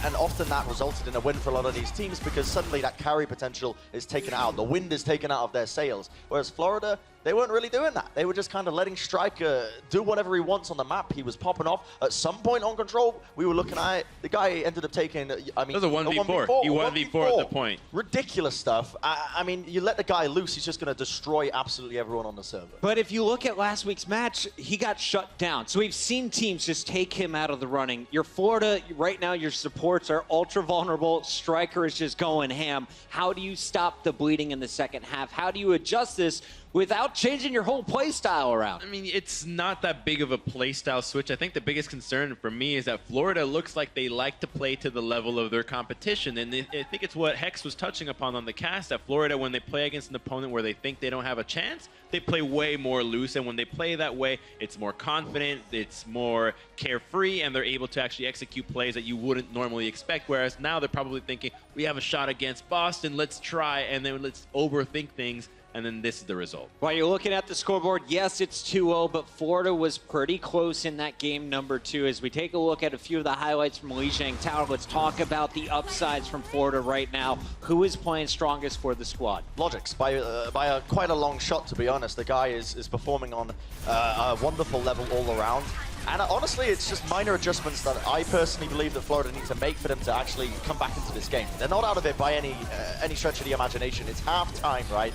And often that resulted in a win for a lot of these teams because suddenly that carry potential is taken out. The wind is taken out of their sails. Whereas Florida, they weren't really doing that. They were just kind of letting Striker do whatever he wants on the map. He was popping off. At some point on control, we were looking at it. The guy ended up taking, I mean, it was a 1v4. He 1v4 at the point. Ridiculous stuff. I mean, you let the guy loose, he's just going to destroy absolutely everyone on the server. But if you look at last week's match, he got shut down. So we've seen teams just take him out of the running. Your Florida, right now, your supports are ultra vulnerable. Striker is just going ham. How do you stop the bleeding in the second half? How do you adjust this without changing your whole play style around? I mean, it's not that big of a play style switch. I think the biggest concern for me is that Florida looks like they like to play to the level of their competition. And I think it's what Hex was touching upon on the cast, that Florida, when they play against an opponent where they think they don't have a chance, they play way more loose. And when they play that way, it's more confident, it's more carefree, and they're able to actually execute plays that you wouldn't normally expect. Whereas now they're probably thinking, we have a shot against Boston, let's try, and then let's overthink things. And then this is the result. While you're looking at the scoreboard, yes, it's 2-0, but Florida was pretty close in that game number 2. As we take a look at a few of the highlights from Lijiang Tower, let's talk about the upsides from Florida right now. Who is playing strongest for the squad? Logix, by quite a long shot, to be honest. The guy is performing on a wonderful level all around. And honestly, it's just minor adjustments that I personally believe that Florida needs to make for them to actually come back into this game. They're not out of it by any stretch of the imagination. It's half-time, right?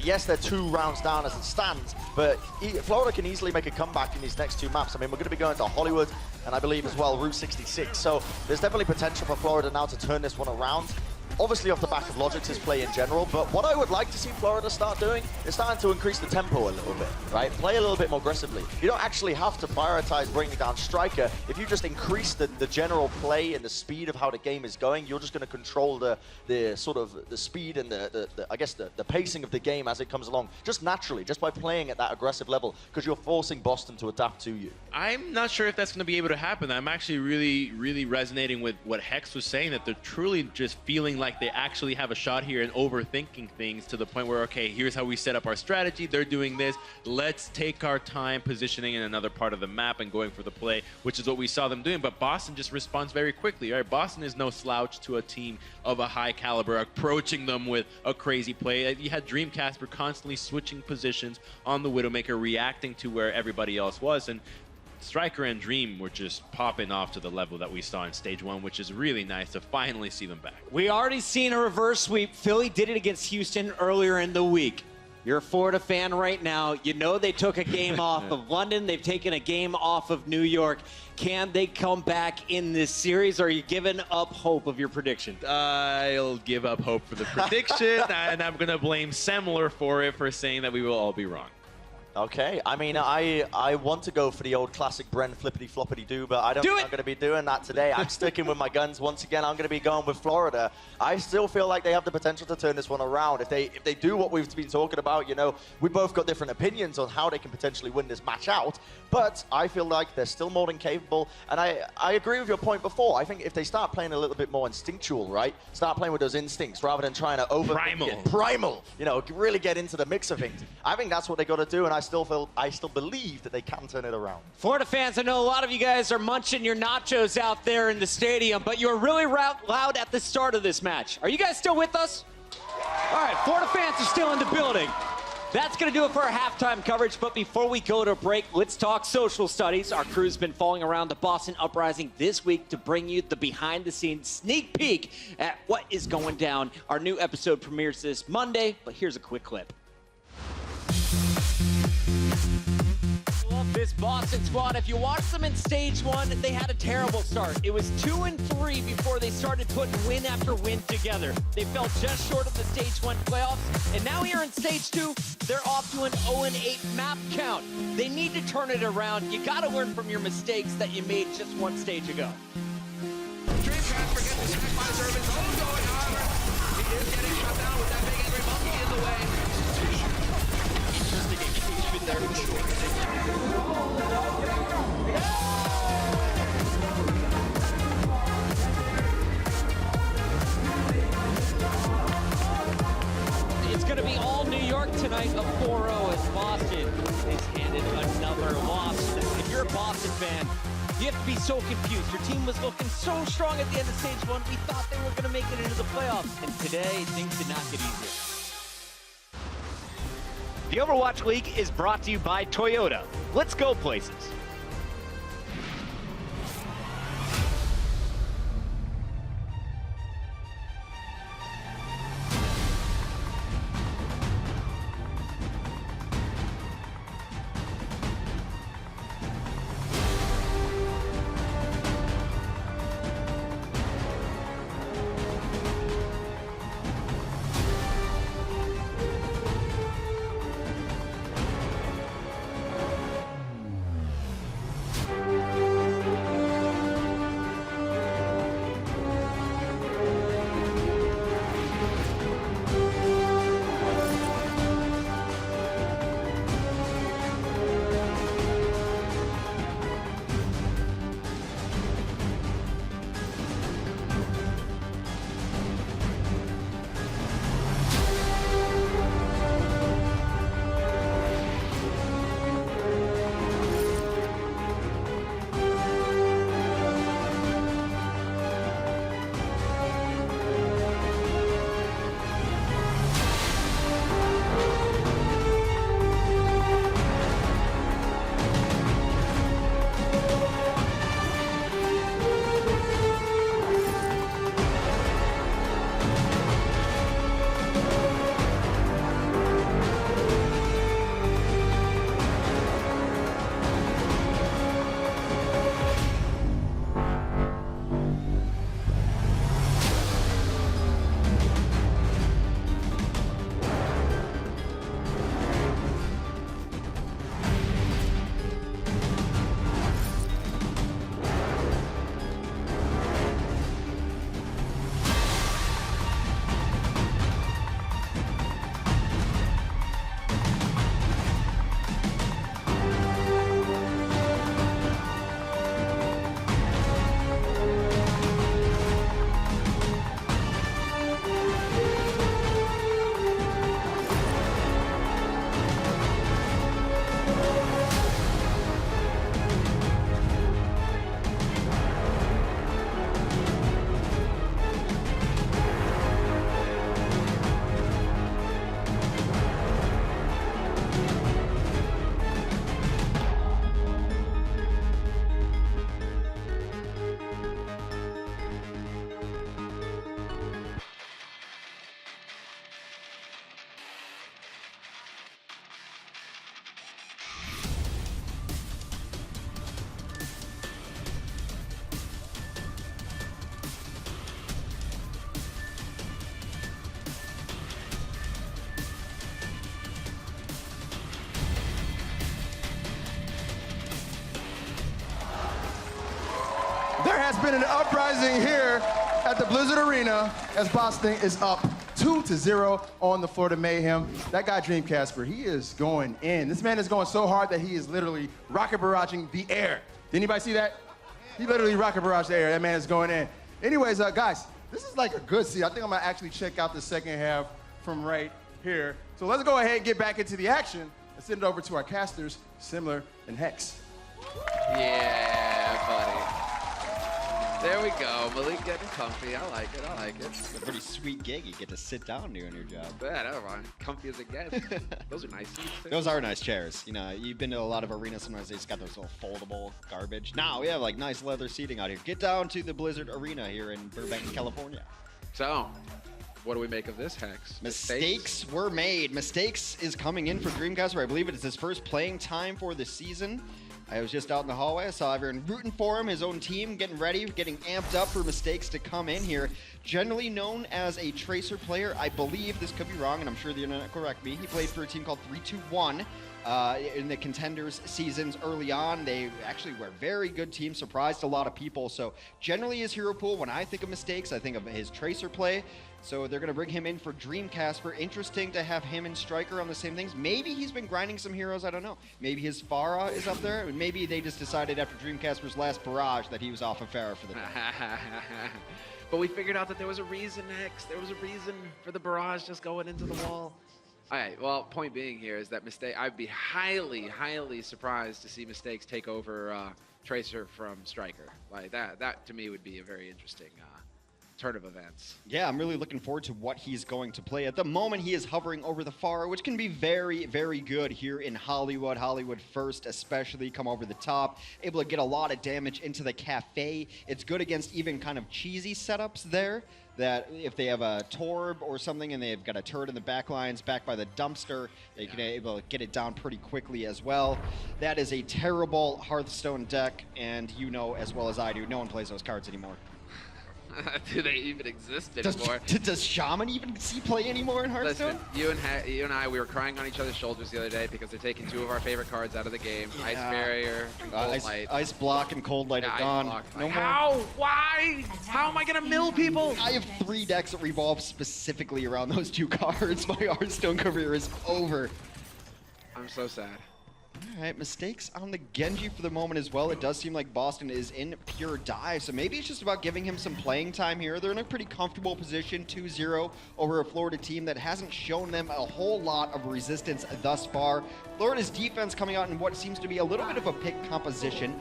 Yes, they're 2 rounds down as it stands, but Florida can easily make a comeback in these next 2 maps. I mean, we're going to be going to Hollywood, and I believe as well Route 66. So there's definitely potential for Florida now to turn this one around. Obviously off the back of Logix's play in general, but what I would like to see Florida start doing is starting to increase the tempo a little bit, right? Play a little bit more aggressively. You don't actually have to prioritize bringing down Striker. If you just increase the general play and the speed of how the game is going, you're just going to control the sort of the speed and I guess the pacing of the game as it comes along, just naturally, just by playing at that aggressive level, because you're forcing Boston to adapt to you. I'm not sure if that's going to be able to happen. I'm actually really resonating with what Hex was saying, that they're truly just feeling like they actually have a shot here and overthinking things to the point where, okay, here's how we set up our strategy. They're doing this. Let's take our time positioning in another part of the map and going for the play, which is what we saw them doing. But Boston just responds very quickly, right? Boston is no slouch to a team of a high caliber, approaching them with a crazy play. You had Dreamcasper constantly switching positions on the Widowmaker, reacting to where everybody else was. And Striker and Dream were just popping off to the level that we saw in stage 1, which is really nice to finally see them back. We already seen a reverse sweep. Philly did it against Houston earlier in the week. You're a Florida fan right now. You know they took a game off of London. They've taken a game off of New York. Can they come back in this series, or are you giving up hope of your prediction? I'll give up hope for the prediction, and I'm going to blame Semler for it, for saying that we will all be wrong. Okay, I mean, I want to go for the old classic Bren flippity-floppity-doo, but I don't think I'm going to be doing that today. I'm sticking with my guns. Once again, I'm going to be going with Florida. I still feel like they have the potential to turn this one around. If they do what we've been talking about, you know, we both got different opinions on how they can potentially win this match out, but I feel like they're still more than capable, and I agree with your point before. I think if they start playing a little bit more instinctual, right, start playing with those instincts rather than trying to primal, you know, really get into the mix of things. I think that's what they got to do, and I still believe that they can turn it around. Florida fans, I know a lot of you guys are munching your nachos out there in the stadium, but you were really loud at the start of this match. Are you guys still with us? All right, Florida fans are still in the building. That's going to do it for our halftime coverage, but before we go to a break, let's talk social studies. Our crew's been following around the Boston Uprising this week to bring you the behind-the-scenes sneak peek at what is going down. Our new episode premieres this Monday, but here's a quick clip. This Boston squad, if you watch them in stage one, they had a terrible start. It was 2-3 before they started putting win after win together. They fell just short of the stage one playoffs, and now here in stage two, they're off to an 0-8 map count. They need to turn it around. You gotta learn from your mistakes that you made just one stage ago. Dreamcast gets attacked by Zervin's own going, however. He is getting shut down with that big angry monkey in the way. Just to get caged in there for sure. It's going to be all New York tonight, a 4-0 as Boston is handed another loss. If you're a Boston fan, you have to be so confused. Your team was looking so strong at the end of stage one. We thought they were going to make it into the playoffs. And today, things did not get easier. The Overwatch League is brought to you by Toyota. Let's go places. has been an uprising here at the Blizzard Arena as Boston is up 2-0 on the Florida Mayhem. That guy, Dream Casper, he is going in. This man is going so hard that he is literally rocket barraging the air. Did anybody see that? He literally rocket barraged the air. That man is going in. Anyways, guys, this is like a good seat. I think I'm gonna actually check out the second half from right here. So let's go ahead and get back into the action and send it over to our casters, Similar and Hex. Yeah, buddy. There we go. Malik getting comfy. I like it. I like it. It's a pretty sweet gig. You get to sit down doing your job. Yeah, never mind. Comfy as it gets. Those are nice seats, too. Those are nice chairs. You know, you've been to a lot of arenas. Sometimes they just got those little foldable garbage. Now we have like nice leather seating out here. Get down to the Blizzard Arena here in Burbank, California. So, what do we make of this, Hex? Mistakes were made. Mistakes is coming in for Dreamcasper. I believe it is his first playing time for the season. I was just out in the hallway. I saw everyone rooting for him, his own team getting ready, getting amped up for Mistakes to come in here. Generally known as a Tracer player, I believe, this could be wrong, and I'm sure the internet will correct me. He played for a team called 3-2-1 in the Contenders seasons early on. They actually were a very good team, surprised a lot of people. So generally his hero pool, when I think of Mistakes, I think of his Tracer play. So they're going to bring him in for Dreamcasper. Interesting to have him and Striker on the same things. Maybe he's been grinding some heroes, I don't know. Maybe his Pharah is up there. Maybe they just decided after Dreamcasper's last barrage that he was off of Pharah for the day. But we figured out that there was a reason, Hex. There was a reason for the barrage just going into the wall. All right, well, point being here is that I'd be highly, highly surprised to see Mistakes take over Tracer from Striker. Like that to me would be a very interesting turn of events. Yeah, I'm really looking forward to what he's going to play. At the moment, he is hovering over the Pharah, which can be very, very good here in Hollywood. Hollywood first, especially, come over the top. Able to get a lot of damage into the cafe. It's good against even kind of cheesy setups there, that if they have a Torb or something and they've got a turret in the back lines back by the dumpster, they can be able to get it down pretty quickly as well. That is a terrible Hearthstone deck, and you know as well as I do, no one plays those cards anymore. Do they even exist anymore? Does Shaman even see play anymore in Hearthstone? Listen, you and I, we were crying on each other's shoulders the other day because they're taking two of our favorite cards out of the game. Yeah. Ice Barrier and Cold Light. Ice Block and Cold Light are gone. No more. How? Why? How am I going to mill people? I have 3 decks that revolve specifically around those 2 cards. My Hearthstone career is over. I'm so sad. All right, Mistakes on the Genji for the moment as well. It does seem like Boston is in pure dive, so maybe it's just about giving him some playing time here. They're in a pretty comfortable position, 2-0 over a Florida team that hasn't shown them a whole lot of resistance thus far. Florida's defense coming out in what seems to be a little bit of a pick composition.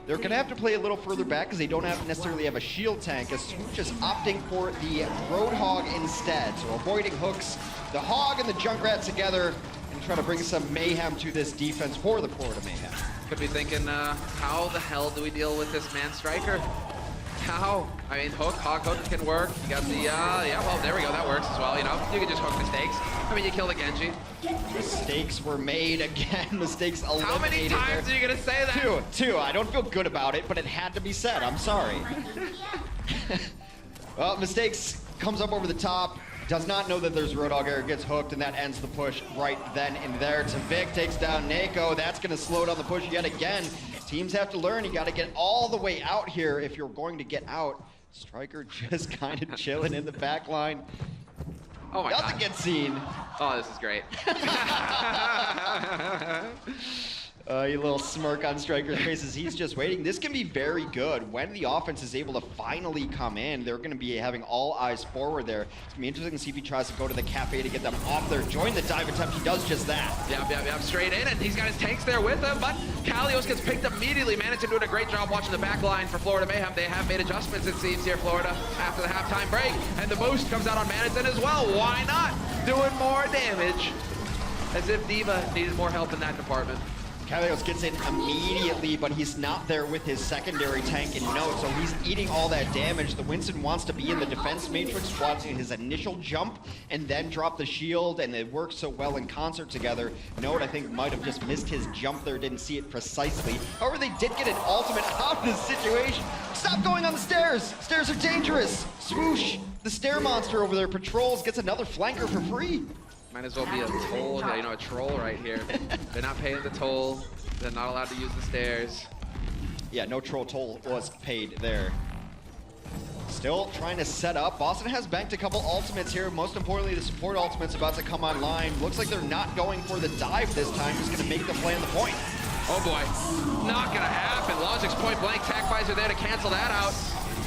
They're going to have to play a little further back because they don't necessarily have a shield tank, as Swoosh is opting for the Roadhog instead. So avoiding hooks, the Hog and the Junkrat together, and try to bring some mayhem to this defense for the Florida Mayhem. Could be thinking, how the hell do we deal with this man Striker? How? I mean, Hog hook can work. You got the, yeah, well, there we go, that works as well, you know? You can just hook Mistakes. I mean, you kill the Genji. Mistakes were made again. Mistakes eliminated. How many times are you gonna say that? Two. I don't feel good about it, but it had to be said. I'm sorry. Well, Mistakes comes up over the top. Does not know that there's Roadhog Air, gets hooked, and that ends the push right then and there. Tavik takes down Nako. That's going to slow down the push yet again. Teams have to learn. You got to get all the way out here if you're going to get out. Striker just kind of chilling in the back line. Oh my God. Nothing gets seen. Oh, this is great. You little smirk on Striker's faces. He's just waiting. This can be very good. When the offense is able to finally come in, they're going to be having all eyes forward there. It's going to be interesting to see if he tries to go to the cafe to get them off there. Join the dive attempt. He does just that. Yep, straight in, and he's got his tanks there with him, but Kalios gets picked immediately. Managed doing a great job watching the back line for Florida Mayhem. They have made adjustments, it seems, here, Florida, after the halftime break, and the boost comes out on Manathan as well. Why not? Doing more damage, as if D.Va needed more help in that department. Kalios gets in immediately, but he's not there with his secondary tank in Note, so he's eating all that damage. The Winston wants to be in the defense matrix, watching his initial jump, and then drop the shield, and it works so well in concert together. Note, I think, might have just missed his jump there, didn't see it precisely. However, they did get an ultimate out of this situation. Stop going on the stairs! Stairs are dangerous! Swoosh, the stair monster over there, patrols, gets another flanker for free. Might as well be a toll, you know, a troll right here. They're not paying the toll. They're not allowed to use the stairs. Yeah, no troll toll was paid there. Still trying to set up. Boston has banked a couple ultimates here. Most importantly, the support ultimate's about to come online. Looks like they're not going for the dive this time. Just going to make the play on the point. Oh boy, not gonna happen. Logic's point blank, Tac Visor there to cancel that out.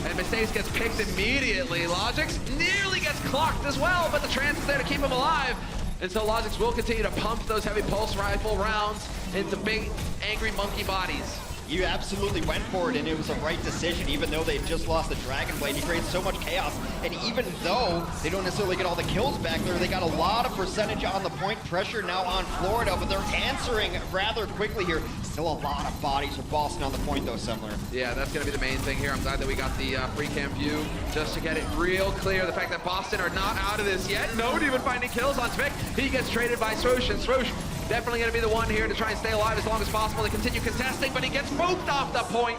And Mistakes gets picked immediately. Logic's nearly gets clocked as well, but the trance is there to keep him alive. And so Logic's will continue to pump those heavy pulse rifle rounds into big, angry monkey bodies. You absolutely went for it, and it was a right decision, even though they just lost the Dragon Blade. He creates so much chaos, and even though they don't necessarily get all the kills back there, they got a lot of percentage on the point. Pressure now on Florida, but they're answering rather quickly here. Still a lot of bodies for Boston on the point, though, Semler. Yeah, that's going to be the main thing here. I'm glad that we got the free cam view just to get it real clear. The fact that Boston are not out of this yet. Node even finding kills on Tvik. He gets traded by Swoosh, and Swoosh definitely going to be the one here to try and stay alive as long as possible to continue contesting, but he gets booped off the point.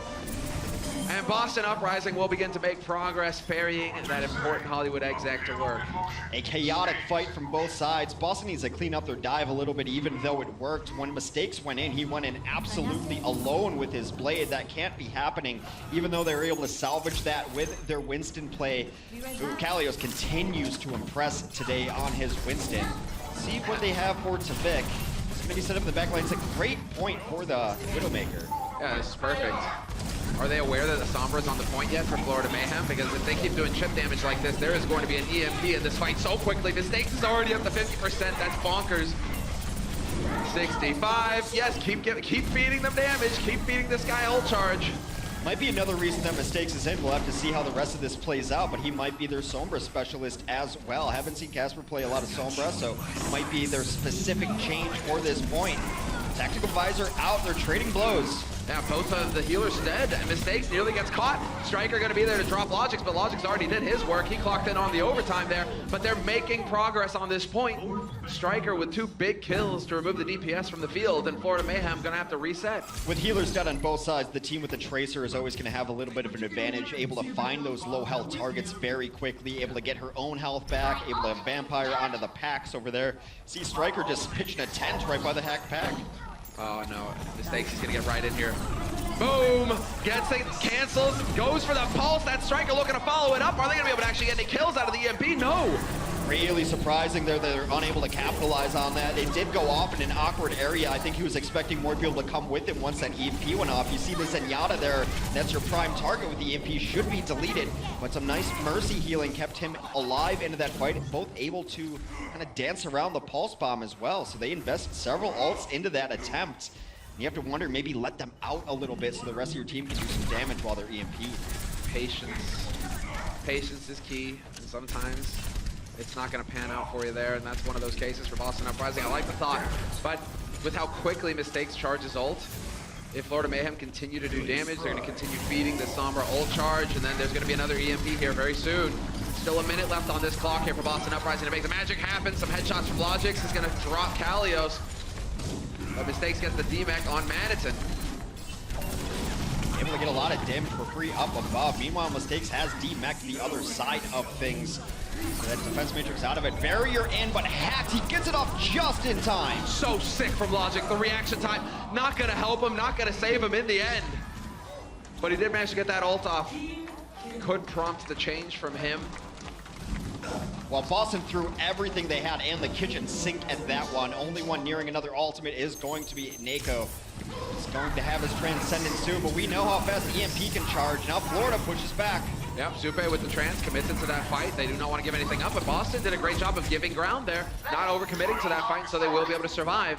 And Boston Uprising will begin to make progress, ferrying that important Hollywood exec to work. A chaotic fight from both sides. Boston needs to clean up their dive a little bit, even though it worked. When Mistakes went in, he went in absolutely alone with his blade. That can't be happening, even though they were able to salvage that with their Winston play. Kalios continues to impress today on his Winston. See what they have for Tvik. Maybe set up the back line. It's a great point for the Widowmaker. Yeah, this is perfect. Are they aware that the Sombra's on the point yet for Florida Mayhem? Because if they keep doing chip damage like this, there is going to be an EMP in this fight so quickly. Mistakes is already up to 50%. That's bonkers. 65. Yes, keep feeding them damage. Keep feeding this guy ult charge. Might be another reason that Mistakes is in. We'll have to see how the rest of this plays out, but he might be their Sombra specialist as well. Haven't seen Casper play a lot of Sombra, so might be their specific change for this point. Tactical Visor out, they're trading blows. Yeah, both of the healers dead. Mistakes nearly gets caught. Striker gonna be there to drop Logix, but Logix already did his work. He clocked in on the overtime there, but they're making progress on this point. Striker with 2 big kills to remove the DPS from the field, and Florida Mayhem gonna have to reset. With healers dead on both sides, the team with the Tracer is always gonna have a little bit of an advantage, able to find those low health targets very quickly, able to get her own health back, able to have Vampire onto the packs over there. See Striker just pitching a tent right by the hack pack. Oh no, Mistakes is gonna get right in here. Boom! Gets it, cancels, goes for the pulse. That Striker looking to follow it up. Are they gonna be able to actually get any kills out of the EMP? No! Really surprising there that they're unable to capitalize on that. It did go off in an awkward area. I think he was expecting more people to come with him once that EMP went off. You see the Zenyatta there, that's your prime target with the EMP, should be deleted. But some nice Mercy healing kept him alive into that fight, both able to kind of dance around the Pulse Bomb as well. So they invested several ults into that attempt. And you have to wonder, maybe let them out a little bit so the rest of your team can do some damage while they're EMP. Patience. Patience is key, and sometimes it's not going to pan out for you there, and that's one of those cases for Boston Uprising. I like the thought, but with how quickly Mistakes charges ult, if Florida Mayhem continue to do damage, they're going to continue feeding the Sombra ult charge, and then there's going to be another EMP here very soon. Still a minute left on this clock here for Boston Uprising to make the magic happen. Some headshots from Logix is going to drop Kalios, but Mistakes gets the DMEC on Maniton. Able to get a lot of damage for free up above. Meanwhile, Mistakes has DMEC'd the other side of things. So that defense matrix out of it. Barrier in, but hacked. He gets it off just in time. So sick from Logic. The reaction time, not gonna help him, not gonna save him in the end. But he did manage to get that ult off. Could prompt the change from him. While Boston threw everything they had and the kitchen sink at that one. Only one nearing another ultimate is going to be Nako. He's going to have his Transcendence soon, but we know how fast EMP can charge. Now Florida pushes back. Yep, Zupe with the trance commits into that fight. They do not want to give anything up, but Boston did a great job of giving ground there, not overcommitting to that fight, so they will be able to survive.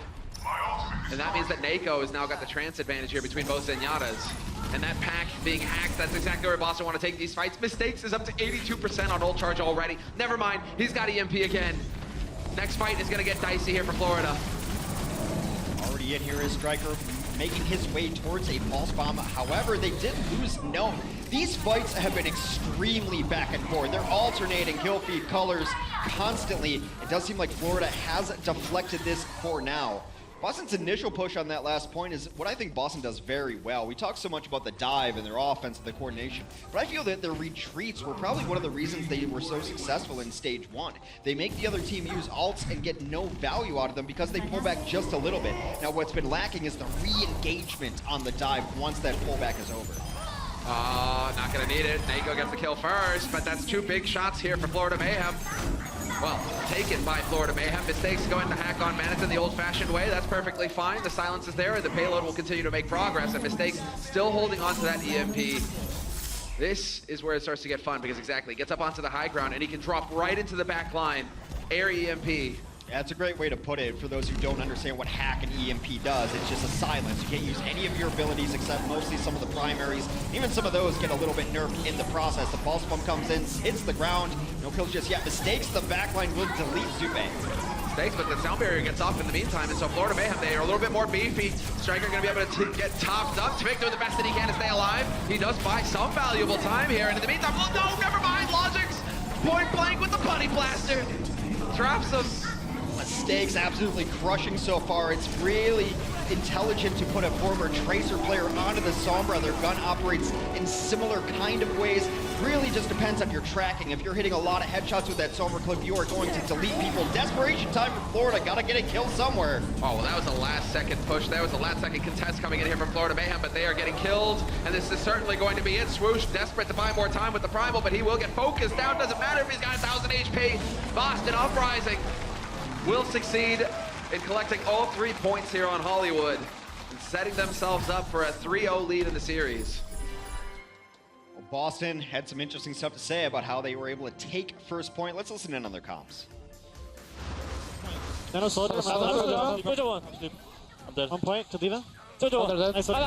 And that means that Nako has now got the trance advantage here between both Zenyatas. And that pack being hacked, that's exactly where Boston want to take these fights. Mistakes is up to 82% on ult charge already. Never mind, he's got EMP again. Next fight is going to get dicey here for Florida. Already in here is Striker, making his way towards a Pulse Bomb. However, they did lose Gnome. These fights have been extremely back and forth. They're alternating kill feed colors constantly. It does seem like Florida has deflected this for now. Boston's initial push on that last point is what I think Boston does very well. We talk so much about the dive and their offense and the coordination, but I feel that their retreats were probably one of the reasons they were so successful in stage 1. They make the other team use ults and get no value out of them because they pull back just a little bit. Now what's been lacking is the re-engagement on the dive once that pullback is over. Oh, not gonna need it. Nako gets the kill first, but that's 2 big shots here for Florida Mayhem. Well, taken by Florida Mayhem. Mistakes going to hack on Manatee the old-fashioned way. That's perfectly fine. The silence is there, and the payload will continue to make progress. And Mistakes still holding on to that EMP. This is where it starts to get fun, because exactly, he gets up onto the high ground, and he can drop right into the back line. Air EMP. Yeah, that's a great way to put it. For those who don't understand what hack and EMP does, it's just a silence. You can't use any of your abilities except mostly some of the primaries. Even some of those get a little bit nerfed in the process. The pulse bomb comes in, hits the ground. No kills just yet. Mistakes, the backline will delete Zube. Mistakes, but the sound barrier gets off in the meantime, and so Florida Mayhem, they are a little bit more beefy. Striker gonna be able to get topped up. Tvik doing the best that he can to stay alive. He does buy some valuable time here, and in the meantime, oh no, never mind, Logic's point blank with the Bunny Blaster. Drops him. Mistakes absolutely crushing so far. It's really intelligent to put a former Tracer player onto the Sombra. Their gun operates in similar kind of ways. Really just depends on your tracking. If you're hitting a lot of headshots with that Sombra clip, you are going to delete people. Desperation time for Florida. Gotta get a kill somewhere. Oh, well, that was a last-second push. That was a last-second contest coming in here from Florida Mayhem, but they are getting killed, and this is certainly going to be it. Swoosh desperate to buy more time with the Primal, but he will get focused down. Doesn't matter if he's got 1,000 HP. Boston Uprising will succeed in collecting all 3 points here on Hollywood and setting themselves up for a 3-0 lead in the series. Well, Boston had some interesting stuff to say about how they were able to take first point. Let's listen in on their comms. I'm dead. 1 point to Diva. Nice one.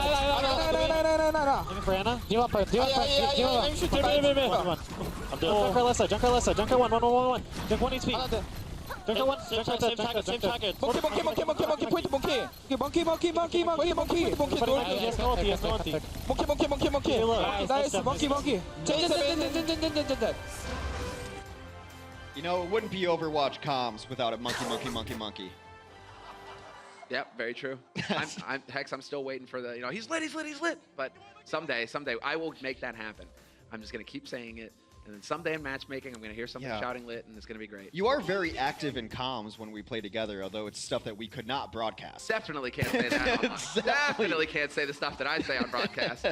Looking for Anna. Diva pipe. I'm dead. Junker left side. Junker 1. Junk 1 HP. Junker 1. Same target. Monkey. Point monkey. Yes, no ulti. Monkey. Nice. Monkey. You know, it wouldn't be Overwatch comms without a monkey. Yep, very true. Hex, I'm still waiting for the, he's lit. But someday, I will make that happen. I'm just going to keep saying it. And then someday in matchmaking, I'm going to hear someone shouting lit, and it's going to be great. You are very active in comms when we play together, although it's stuff that we could not broadcast. Definitely can't say that. Definitely can't say the stuff that I say on broadcast.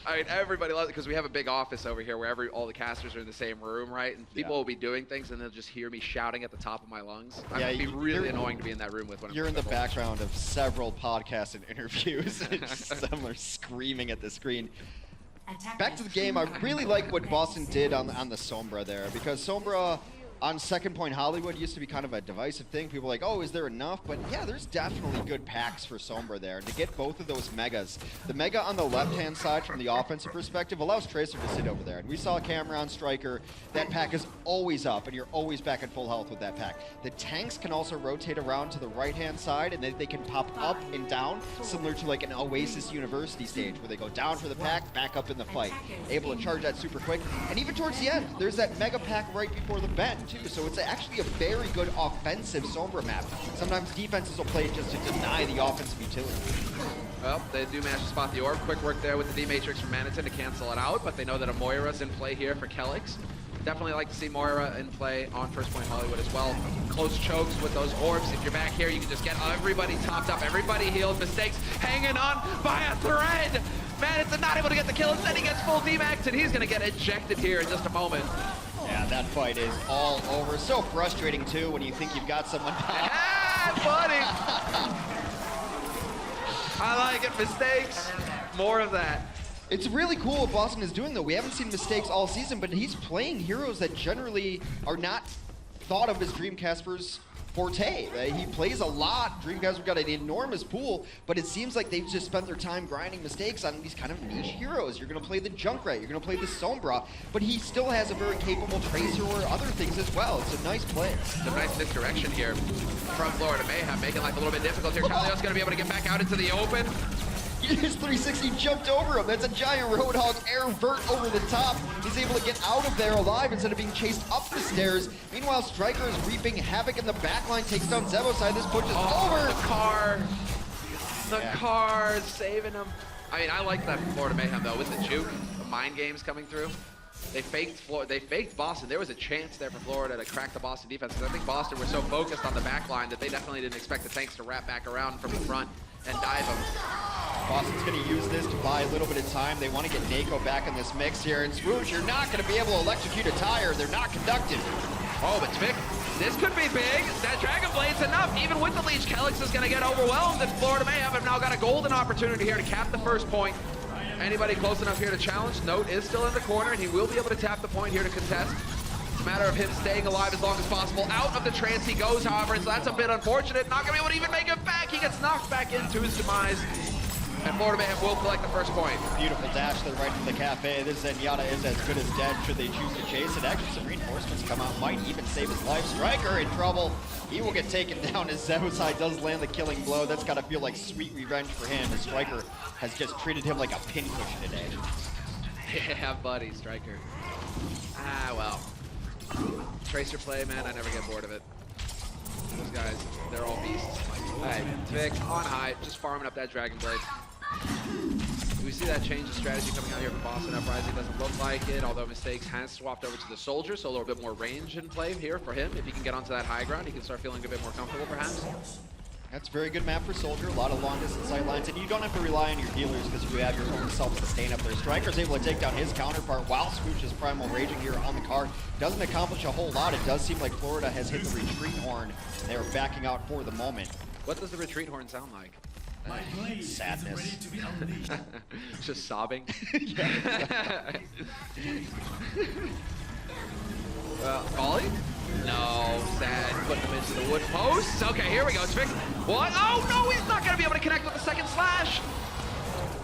I mean, everybody loves it because we have a big office over here where all the casters are in the same room, right? And people will be doing things, and they'll just hear me shouting at the top of my lungs. It'd be really annoying to be in that room with one. You're in the background of several podcasts and interviews, and some are screaming at the screen. Back to the game, I really like what Boston did on the Sombra there, because Sombra on second point Hollywood used to be kind of a divisive thing. People were like, oh, is there enough? But yeah, there's definitely good packs for Sombra there. And to get both of those megas, the mega on the left-hand side from the offensive perspective allows Tracer to sit over there. And we saw a camera on Striker. That pack is always up, and you're always back at full health with that pack. The tanks can also rotate around to the right-hand side, and then they can pop up and down, similar to like an Oasis University stage, where they go down for the pack, back up in the fight. Able to charge that super quick. And even towards the end, there's that mega pack right before the bend, too. So it's actually a very good offensive Sombra map. Sometimes defenses will play just to deny the offensive utility. Well, they do manage to spot the orb. Quick work there with the D-Matrix from Manatee to cancel it out, but they know that a Moira's in play here for Kelix. Definitely like to see Moira in play on first point Hollywood as well. Close chokes with those orbs. If you're back here, you can just get everybody topped up, everybody healed. Mistakes hanging on by a thread. Manatee not able to get the kill. Instead, he gets full D-Max, and he's going to get ejected here in just a moment. Yeah, that fight is all over. So frustrating, too, when you think you've got someone back. Buddy! I like it. Mistakes. More of that. It's really cool what Boston is doing, though. We haven't seen Mistakes all season, but he's playing heroes that generally are not thought of as Dreamcasters' forte. He plays a lot. Dreamcasters got an enormous pool, but it seems like they've just spent their time grinding Mistakes on these kind of niche heroes. You're going to play the Junkrat, you're going to play the Sombra, but he still has a very capable Tracer or other things as well. It's a nice play. It's a nice misdirection here from Florida Mayhem, making life a little bit difficult here. Kalios going to be able to get back out into the open. His 360 jumped over him. That's a giant Roadhog air vert over the top. He's able to get out of there alive instead of being chased up the stairs. Meanwhile, Striker is reaping havoc in the backline, takes down Zeboside. This push is over. The car is saving him. I mean, I like that from Florida Mayhem though, with the juke, the mind games coming through. They faked Boston. There was a chance there for Florida to crack the Boston defense, because I think Boston were so focused on the back line that they definitely didn't expect the tanks to wrap back around from the front and dive them. Boston's going to use this to buy a little bit of time. They want to get Nako back in this mix here. And Swoosh, you're not going to be able to electrocute a tire. They're not conducted. Oh, but Vic, this could be big. That Dragon Blade's enough. Even with the Leech, Kelix is going to get overwhelmed. And Florida Mayhem have now got a golden opportunity here to cap the first point. Anybody close enough here to challenge? Note is still in the corner, and he will be able to tap the point here to contest. It's a matter of him staying alive as long as possible. Out of the trance he goes, however, and so that's a bit unfortunate. Not going to be able to even make it back. He gets knocked back into his demise. And Florida Mayhem will collect the first point. Beautiful dash to the right from the cafe. This Zenyatta is as good as dead should they choose to chase it. Actually, some reinforcements come out, might even save his life. Striker in trouble. He will get taken down as Zebusai does land the killing blow. That's got to feel like sweet revenge for him. The Striker has just treated him like a pincushion today. Yeah, buddy, Striker. Ah, well. Tracer play, man, I never get bored of it. Those guys, they're all beasts. All right, Vic on high, just farming up that Dragon Blade. Do we see that change of strategy coming out here from Boston Uprising? Doesn't look like it, although Mistakes has swapped over to the Soldier, so a little bit more range in play here for him. If he can get onto that high ground, he can start feeling a bit more comfortable, perhaps. That's a very good map for Soldier. A lot of long distance sight lines, and you don't have to rely on your healers because you have your own self-sustain up there. Striker's able to take down his counterpart while Swoosh is primal raging here on the card. Doesn't accomplish a whole lot. It does seem like Florida has hit the retreat horn. They are backing out for the moment. What does the retreat horn sound like? Sadness. Just sobbing. Ollie? No, sad. Putting him into the wood posts. Okay, here we go. It's Vic. What? Oh, no, he's not going to be able to connect with the second slash.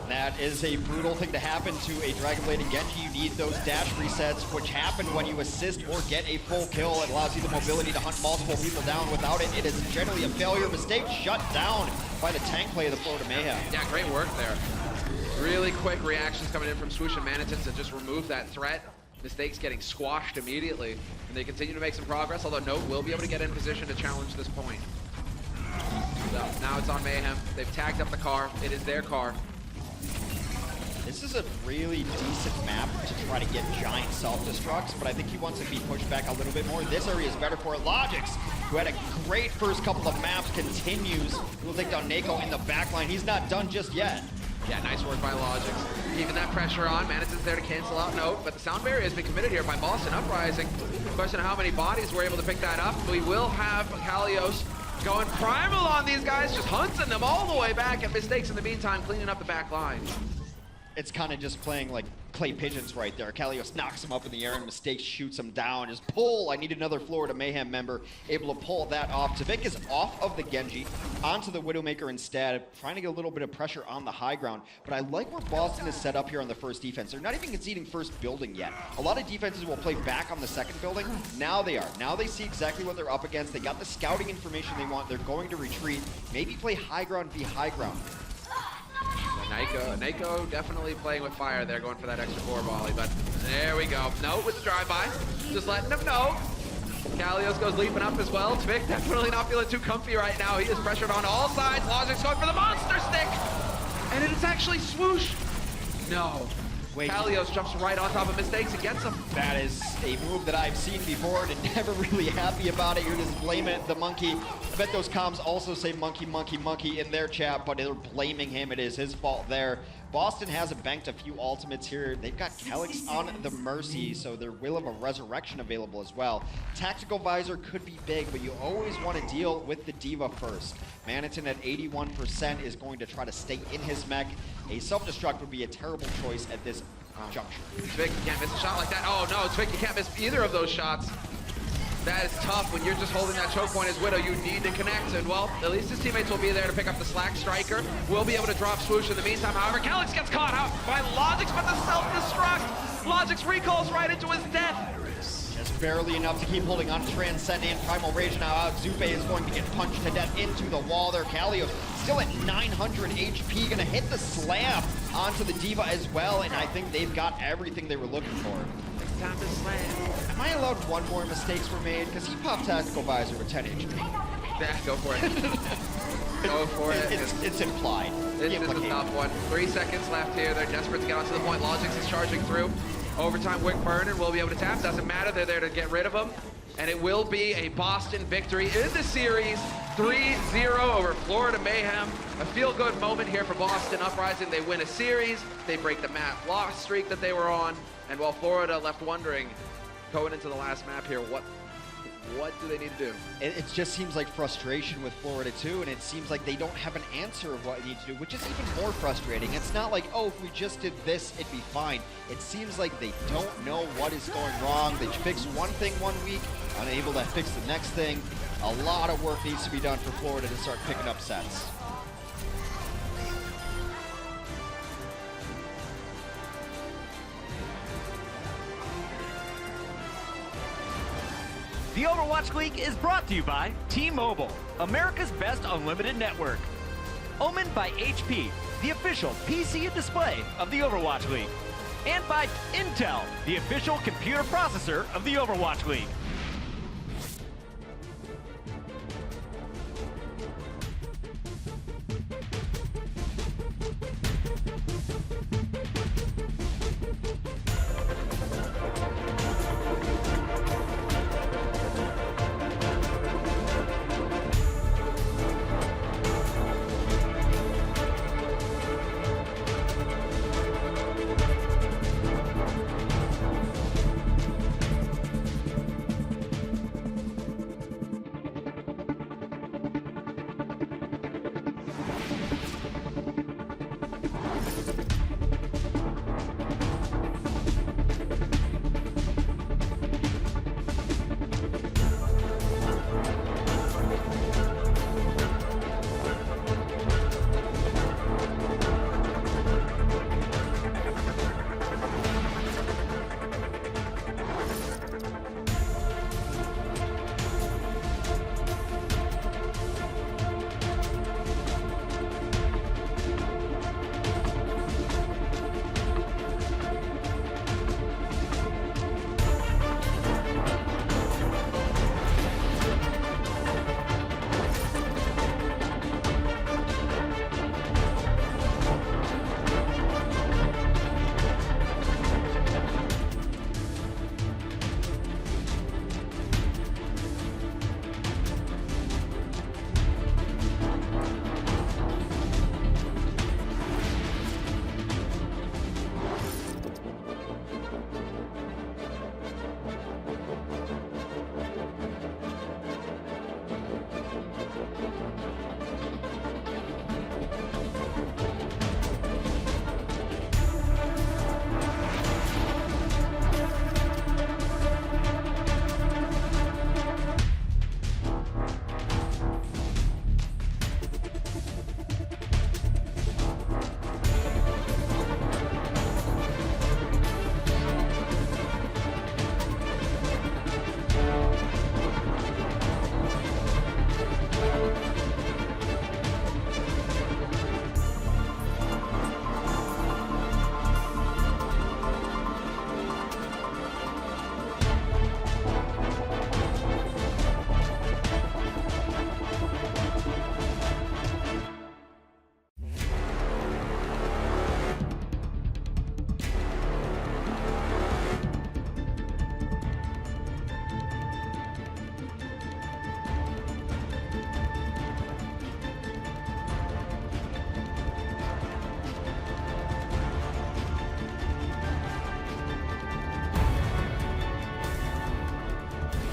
That is a brutal thing to happen to a Dragon Blade and Genji. You need those dash resets, which happen when you assist or get a full kill. It allows you the mobility to hunt multiple people down. Without it, it is generally a failure. Mistake shut down by the tank play of the Florida Mayhem. Yeah, great work there. Really quick reactions coming in from Swoosh and Manitin to just remove that threat. Mistakes getting squashed immediately. And they continue to make some progress, although Note will be able to get in position to challenge this point. So now it's on Mayhem. They've tagged up the car. It is their car. This is a really decent map to try to get giant self-destructs, but I think he wants to be pushed back a little bit more. This area is better for it. Logix, who had a great first couple of maps, continues. He will take down Nako in the backline. He's not done just yet. Yeah, nice work by Logix. Keeping that pressure on. Manitin's there to cancel out Note, but the sound barrier has been committed here by Boston Uprising. Question of how many bodies were able to pick that up. We will have Kalios going primal on these guys, just hunting them all the way back, and Mistakes in the meantime cleaning up the back line. It's kind of just playing like clay pigeons right there. Kalios knocks him up in the air and Mistakes shoots him down. Just pull. I need another Florida Mayhem member able to pull that off. Tavik is off of the Genji onto the Widowmaker instead, trying to get a little bit of pressure on the high ground. But I like where Boston is set up here on the first defense. They're not even conceding first building yet. A lot of defenses will play back on the second building. Now they are. Now they see exactly what they're up against. They got the scouting information they want. They're going to retreat. Maybe play high ground v high ground. Nako definitely playing with fire there, going for that extra core volley, but there we go. Note with the drive-by, just letting him know. Kalios goes leaping up as well. Tvik definitely not feeling too comfy right now. He is pressured on all sides. Logic's going for the monster stick, and it's actually Swoosh. No. Wait. Kalios jumps right on top of Mistakes and gets him. That is a move that I've seen before and never really happy about it. You're just blaming the monkey. I bet those comms also say monkey, monkey, monkey in their chat, but they're blaming him. It is his fault there. Boston hasn't banked a few ultimates here. They've got Kelix on the Mercy, so there will have a Resurrection available as well. Tactical Visor could be big, but you always want to deal with the Diva first. Manitin at 81% is going to try to stay in his mech. A self-destruct would be a terrible choice at this juncture. Tvik, you can't miss a shot like that. Oh no, Tvik, you can't miss either of those shots. That is tough when you're just holding that choke point as Widow. You need to connect, and well, at least his teammates will be there to pick up the slack. Striker will be able to drop Swoosh in the meantime. However, Kelix gets caught out by Logix, but the self-destruct. Logix recalls right into his death. Just barely enough to keep holding on. Transcendent Primal Rage now out. Zupe is going to get punched to death into the wall there. Kalios still at 900 HP, gonna hit the slam onto the Diva as well, and I think they've got everything they were looking for. Time to slam. Am I allowed one more Mistakes were made? Because he popped Tactical Visor with 10 HP. Yeah, go for it. Go for it. It's implied. This is a tough one. 3 seconds left here. They're desperate to get onto the point. Logix is charging through. Overtime Wick burn and we'll be able to tap. Doesn't matter. They're there to get rid of him. and it will be a Boston victory in the series, 3-0 over Florida Mayhem. A feel-good moment here for Boston Uprising. They win a series, they break the map loss streak that they were on, and while Florida left wondering, going into the last map here, what do they need to do? It just seems like frustration with Florida too, and it seems like they don't have an answer of what they need to do, which is even more frustrating. It's not like, oh, if we just did this, it'd be fine. It seems like they don't know what is going wrong. They fix one thing one week, unable to fix the next thing. A lot of work needs to be done for Florida to start picking up sets. The Overwatch League is brought to you by T-Mobile, America's best unlimited network. Omened by HP, the official PC and display of the Overwatch League. And by Intel, the official computer processor of the Overwatch League.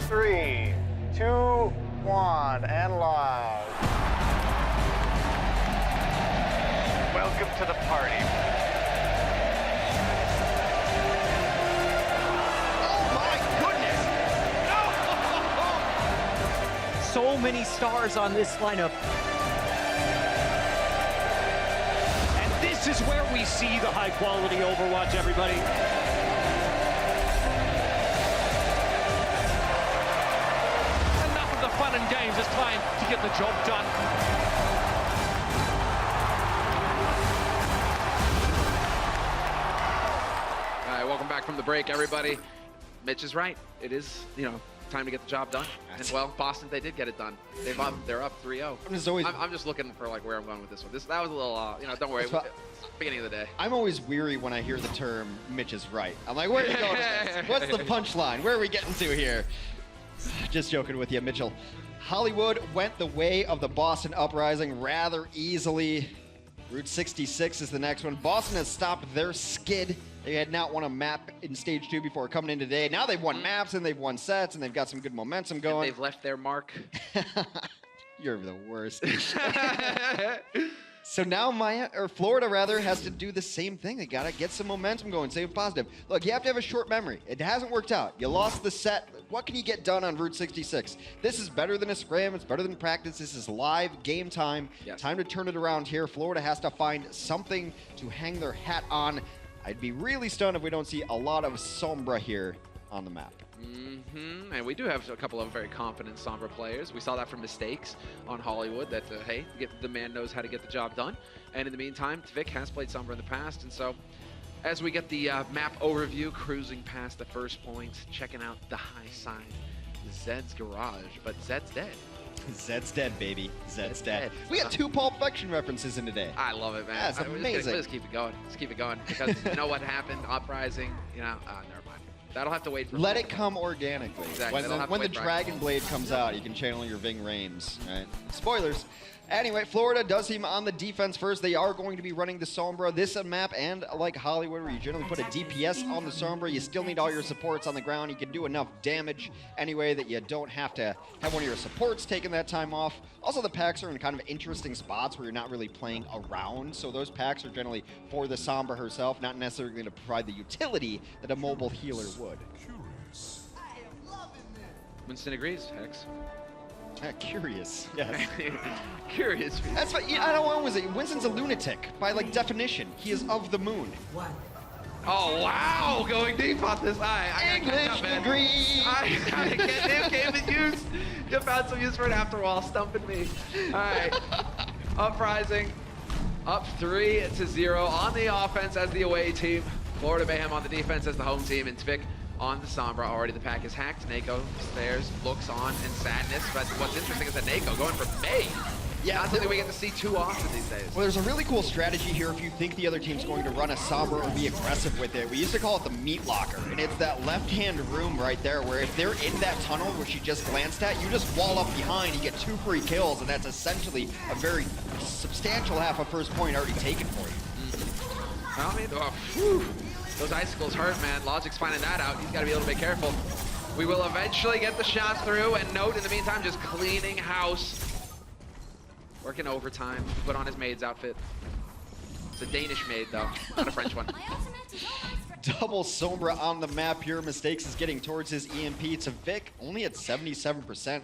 Three, two, one, and live. Welcome to the party. Oh my goodness! So many stars on this lineup. And this is where we see the high quality Overwatch, everybody. Fun and games. It's time to get the job done. All right, welcome back from the break, everybody. Mitch is right. It is, time to get the job done. And well, Boston, they did get it done. They're up 3-0. I'm just looking for like where I'm going with this one. That was a little, don't worry. Beginning of the day. I'm always weary when I hear the term Mitch is right. I'm like, where are you going with this? What's the punchline? Where are we getting to here? Just joking with you, Mitchell. Hollywood went the way of the Boston Uprising rather easily. Route 66 is the next one. Boston has stopped their skid. They had not won a map in stage 2 before coming in today. Now they've won maps and they've won sets and they've got some good momentum going. And they've left their mark. You're the worst. So now Florida rather has to do the same thing. They gotta get some momentum going, stay positive. Look, you have to have a short memory. It hasn't worked out. You lost the set. What can you get done on Route 66? This is better than a scrim. It's better than practice. This is live game time. Yes. Time to turn it around here. Florida has to find something to hang their hat on. I'd be really stunned if we don't see a lot of Sombra here on the map. And we do have a couple of very confident Sombra players. We saw that from mistakes on Hollywood that, hey, the man knows how to get the job done. And in the meantime, Tvik has played Sombra in the past. And so as we get the map overview, cruising past the first point, checking out the high side, Zed's garage, but Zed's dead. Zed's dead, baby. Zed's dead. We got 2 Pulp Fiction references in today. I love it, man. That's amazing. Let's keep it going. Let's keep it going. Because you know what happened? Uprising, you know, never mind. That'll have to wait for Let it come organically. Exactly. When the Dragon Blade comes out, you can channel your Ving Rhames, right? Spoilers. Anyway, Florida does seem on the defense first. They are going to be running the Sombra. This map, and like Hollywood, where you generally put a DPS on the Sombra, you still need all your supports on the ground. You can do enough damage anyway that you don't have to have one of your supports taking that time off. Also, the packs are in kind of interesting spots where you're not really playing around. So those packs are generally for the Sombra herself, not necessarily going to provide the utility that a mobile healer would. Winston agrees, Hex. Curious, yes. Curious. That's what, I don't know, was it? Winston's a lunatic, by like definition. He is of the moon. Oh, wow, going deep on this. I English degree. I gotta get him, game in use. You found some use for it after all, stumping me. All right, Uprising, up 3-0 on the offense as the away team. Florida Mayhem on the defense as the home team, and Tvik on the Sombra. Already the pack is hacked. Nako stares, looks on in sadness. But what's interesting is that Nako going for May. Yeah, not something we get to see too often these days. Well, there's a really cool strategy here if you think the other team's going to run a Sombra or be aggressive with it. We used to call it the meat locker, and it's that left-hand room right there where if they're in that tunnel which you just glanced at, you just wall up behind, you get 2 free kills, and that's essentially a very substantial half a first point already taken for you. I mean, those icicles hurt, man. Logic's finding that out. He's got to be a little bit careful. We will eventually get the shots through, and Note in the meantime just cleaning house. Working overtime, put on his maid's outfit. It's a Danish maid, though, not a French one. Double Sombra on the map here. Mistakes is getting towards his EMP. Tvik only at 77%. And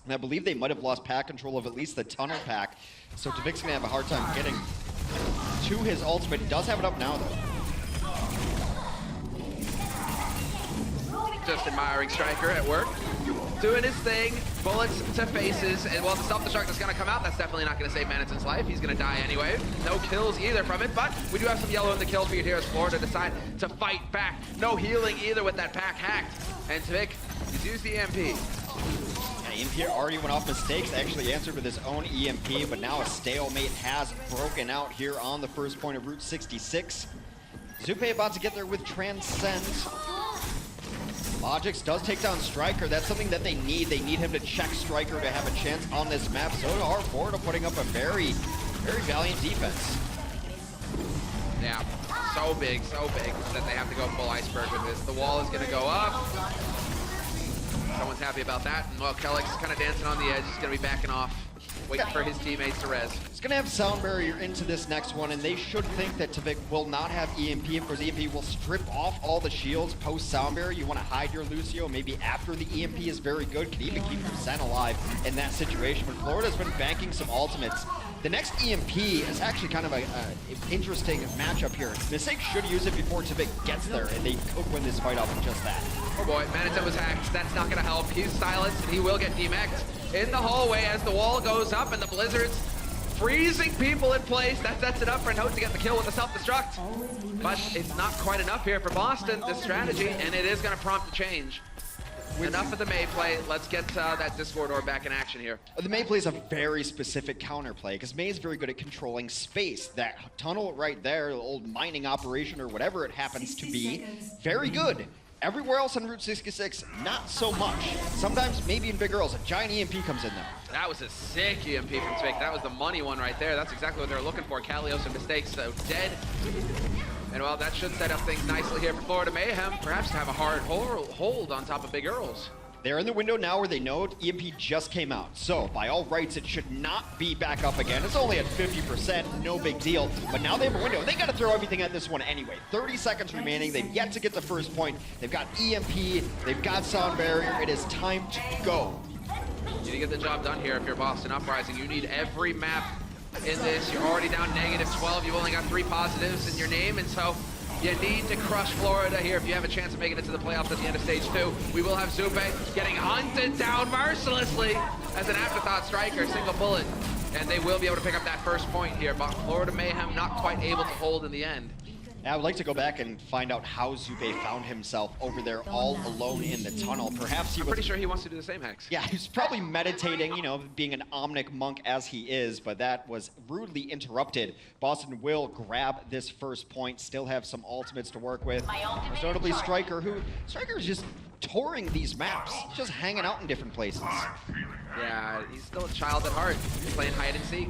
I believe they might have lost pack control of at least the tunnel pack. So Tvik's gonna have a hard time getting to his ultimate. He does have it up now, though. Just admiring Striker at work. Doing his thing, bullets to faces, and while the self-destruct is going to come out, that's definitely not going to save Maniton's life. He's going to die anyway. No kills either from it, but we do have some yellow in the kill feed here as Florida decide to fight back. No healing either with that pack hacked. And Tvik, he's used the EMP. Yeah, EMP already went off. Mistakes actually answered with his own EMP, but now a stalemate has broken out here on the first point of Route 66. Zupe about to get there with Transcend. Logix does take down Striker. That's something that they need. They need him to check Striker to have a chance on this map. So are Florida putting up a very, very valiant defense. Yeah, so big that they have to go full iceberg with this. The wall is going to go up. Someone's happy about that. And well, Kellick's kind of dancing on the edge. He's going to be backing off, waiting for his teammates to res. He's going to have Sound Barrier into this next one, and they should think that Tvik will not have EMP. Of course, EMP will strip off all the shields post-Sound Barrier. You want to hide your Lucio, maybe after the EMP is very good. Could even keep your Zen alive in that situation. But Florida's been banking some ultimates. The next EMP is actually kind of an interesting matchup here. Mistake should use it before Tvik gets there, and they could win this fight off of just that. Oh boy, Manitou was hacked. That's not going to help. He's silenced, and he will get demeched in the hallway as the wall goes up and the blizzard's freezing people in place. That sets it up for Note to get the kill with the self-destruct. But it's not quite enough here for Boston, this strategy, and it is going to prompt a change. Enough of the May play. Let's get that Discord orb back in action here. The May play is a very specific counterplay because May is very good at controlling space. That tunnel right there, the old mining operation or whatever it happens to be, very good. Everywhere else on Route 66, not so much. Sometimes, maybe in big girls, a giant EMP comes in there. That was a sick EMP from Tvik. That was the money one right there. That's exactly what they were looking for. Kalios and Mistakes, so dead. And well, that should set up things nicely here for Florida Mayhem. Perhaps to have a hard hold on top of Big Earls. They're in the window now where they know EMP just came out. So, by all rights, it should not be back up again. It's only at 50%, no big deal. But now they have a window. They got to throw everything at this one anyway. 30 seconds remaining. They've yet to get the first point. They've got EMP. They've got Sound Barrier. It is time to go. You need to get the job done here if you're Boston Uprising. You need every map in this. You're already down -12. You've only got 3 positives in your name, and so you need to crush Florida here if you have a chance of making it to the playoffs at the end of stage 2. We will have Zupe getting hunted down mercilessly as an afterthought striker, single bullet, and they will be able to pick up that first point here, but Florida Mayhem not quite able to hold in the end. I would like to go back and find out how Zupe found himself over there all alone in the tunnel. Perhaps he was... I'm pretty sure he wants to do the same, Hex. Yeah, he's probably meditating, you know, being an omnic monk as he is, but that was rudely interrupted. Boston will grab this first point, still have some ultimates to work with. Most notably Striker, Striker's just touring these maps, just hanging out in different places. Yeah, he's still a child at heart. He's playing hide and seek.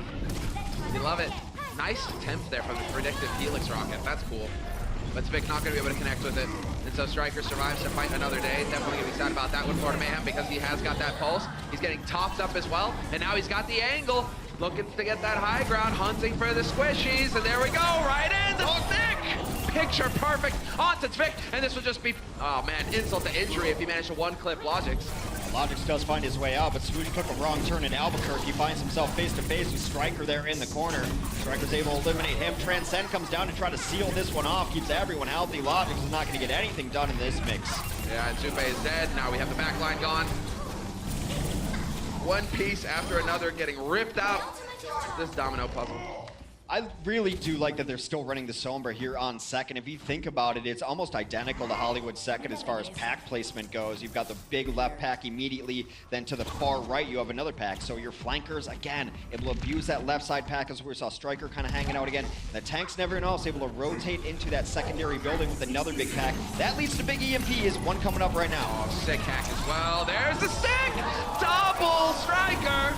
You love it. Nice attempt there from the predictive Helix rocket. That's cool. But Tvik not going to be able to connect with it. And so Striker survives to fight another day. Definitely going to be sad about that with Florida Mayhem because he has got that pulse. He's getting topped up as well. And now he's got the angle. Looking to get that high ground, hunting for the squishies. And there we go, right in the Tvik! Picture perfect onto Tvik. And this will just be, oh man, insult to injury if he managed to one-clip Logix. Logix does find his way out, but Swoosh took a wrong turn in Albuquerque. He finds himself face-to-face with Striker there in the corner. Striker's able to eliminate him. Transcend comes down to try to seal this one off, keeps everyone healthy. Logix is not going to get anything done in this mix. Yeah, and Zupe is dead. Now we have the back line gone. One piece after another getting ripped out. This domino puzzle. I really do like that they're still running the Sombra here on second. If you think about it, it's almost identical to Hollywood second as far as pack placement goes. You've got the big left pack immediately, then to the far right you have another pack. So your flankers, again, able to abuse that left side pack as we saw Striker kind of hanging out again. The tanks never else able to rotate into that secondary building with another big pack. That leads to big EMP, is one coming up right now. Oh, sick hack as well. There's the stick! Double Striker!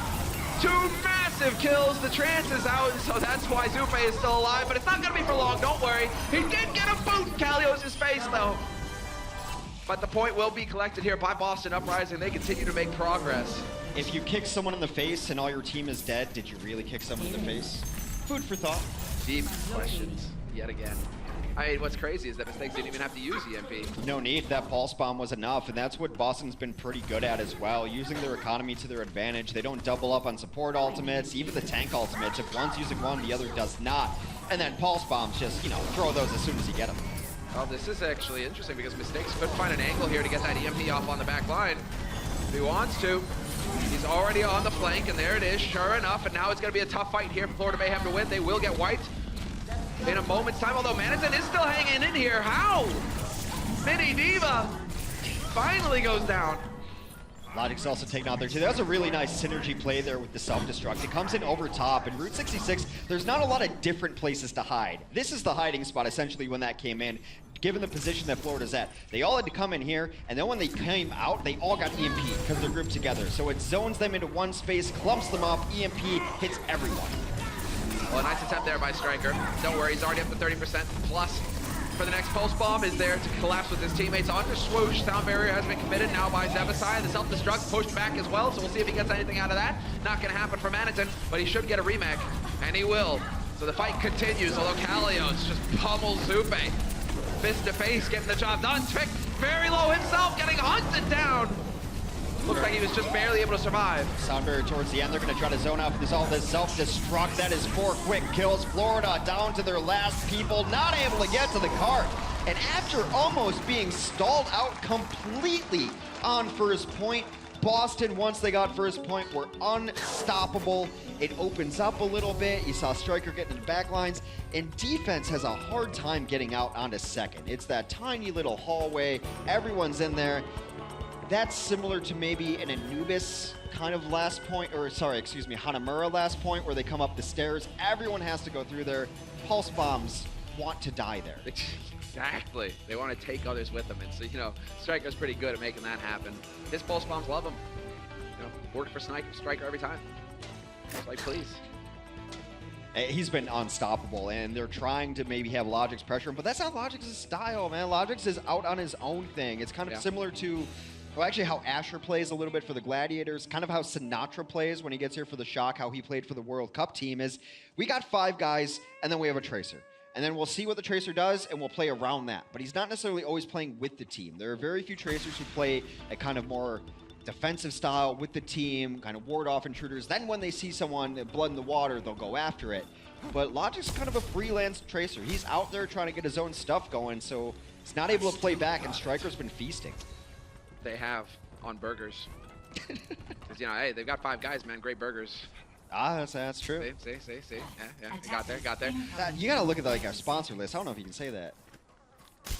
2 massive kills, the trance is out, so that's why Zupe is still alive, but it's not gonna be for long, don't worry. He did get a boot in Kalios' face though. But the point will be collected here by Boston Uprising. They continue to make progress. If you kick someone in the face and all your team is dead, did you really kick someone in the face? Food for thought. Deep questions, yet again. I mean, what's crazy is that Mistakes didn't even have to use EMP. No need, that pulse bomb was enough, and that's what Boston's been pretty good at as well, using their economy to their advantage. They don't double up on support ultimates, even the tank ultimates. If one's using one, the other does not. And then pulse bombs just, you know, throw those as soon as you get them. Well, this is actually interesting because Mistakes could find an angle here to get that EMP off on the back line. If he wants to. He's already on the flank, and there it is, sure enough, and now it's going to be a tough fight here for Florida Mayhem to win. They will get wiped in a moment's time, although Manhattan is still hanging in here. How? Mini Diva finally goes down. Logic's also taken out there too. That was a really nice synergy play there with the self-destruct. It comes in over top. In Route 66, there's not a lot of different places to hide. This is the hiding spot, essentially, when that came in, given the position that Florida's at. They all had to come in here, and then when they came out, they all got EMP because they're grouped together. So it zones them into one space, clumps them up, EMP hits everyone. Well, a nice attempt there by Striker. Don't worry, he's already up to 30% plus. For the next pulse bomb is there to collapse with his teammates onto Swoosh. Sound barrier has been committed now by Zebasai. The self-destruct pushed back as well, so we'll see if he gets anything out of that. Not gonna happen for Manhattan, but he should get a remake, and he will. So the fight continues, although Kalios just pummels Zupe. Fist to face, getting the job done. Tvik very low himself, getting hunted down. Looks like he was just barely able to survive. Sound barrier towards the end. They're going to try to zone out for all this self-destruct. That is 4 quick kills. Florida down to their last people, not able to get to the cart. And after almost being stalled out completely on first point, Boston, once they got first point, were unstoppable. It opens up a little bit. You saw Striker getting in the back lines, and defense has a hard time getting out onto second. It's that tiny little hallway. Everyone's in there. That's similar to maybe an Anubis kind of last point, or sorry, excuse me, Hanamura last point, where they come up the stairs. Everyone has to go through there. Pulse bombs want to die there. Exactly. They want to take others with them. And so, you know, Striker's pretty good at making that happen. His pulse bombs love him. You know, work for Striker every time. It's like, please. He's been unstoppable, and they're trying to maybe have Logic's pressure him, but that's not Logic's style, man. Logic's is out on his own thing. It's kind of similar to, well, actually how Asher plays a little bit for the Gladiators, kind of how Sinatra plays when he gets here for the Shock, how he played for the World Cup team is, we got 5 guys, and then we have a Tracer. And then we'll see what the Tracer does, and we'll play around that. But he's not necessarily always playing with the team. There are very few Tracers who play a kind of more defensive style with the team, kind of ward off intruders. Then when they see someone, blood in the water, they'll go after it. But Logic's kind of a freelance Tracer. He's out there trying to get his own stuff going, so he's not able to play back, and Striker's been feasting. They have on burgers. Because, you know, hey, they've got 5 guys, man. Great burgers. Ah, that's true. See. Yeah, got there. You gotta look at like our sponsor list. I don't know if you can say that.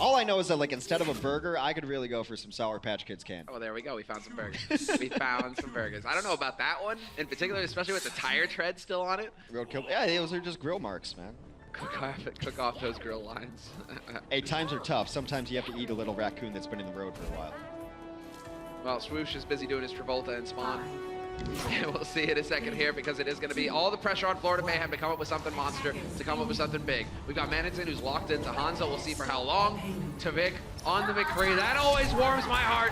All I know is that like instead of a burger, I could really go for some Sour Patch Kids candy. Oh, there we go. We found some burgers. We found some burgers. I don't know about that one in particular, especially with the tire tread still on it. Roadkill. Yeah, those are just grill marks, man. Cook off those grill lines. Hey, times are tough. Sometimes you have to eat a little raccoon that's been in the road for a while. Well, Swoosh is busy doing his Travolta and Spawn. And we'll see in a second here because it is going to be all the pressure on Florida Mayhem to come up with something monster, to come up with something big. We've got Manitin who's locked into Hanzo. We'll see for how long. Tavik on the McCree. That always warms my heart.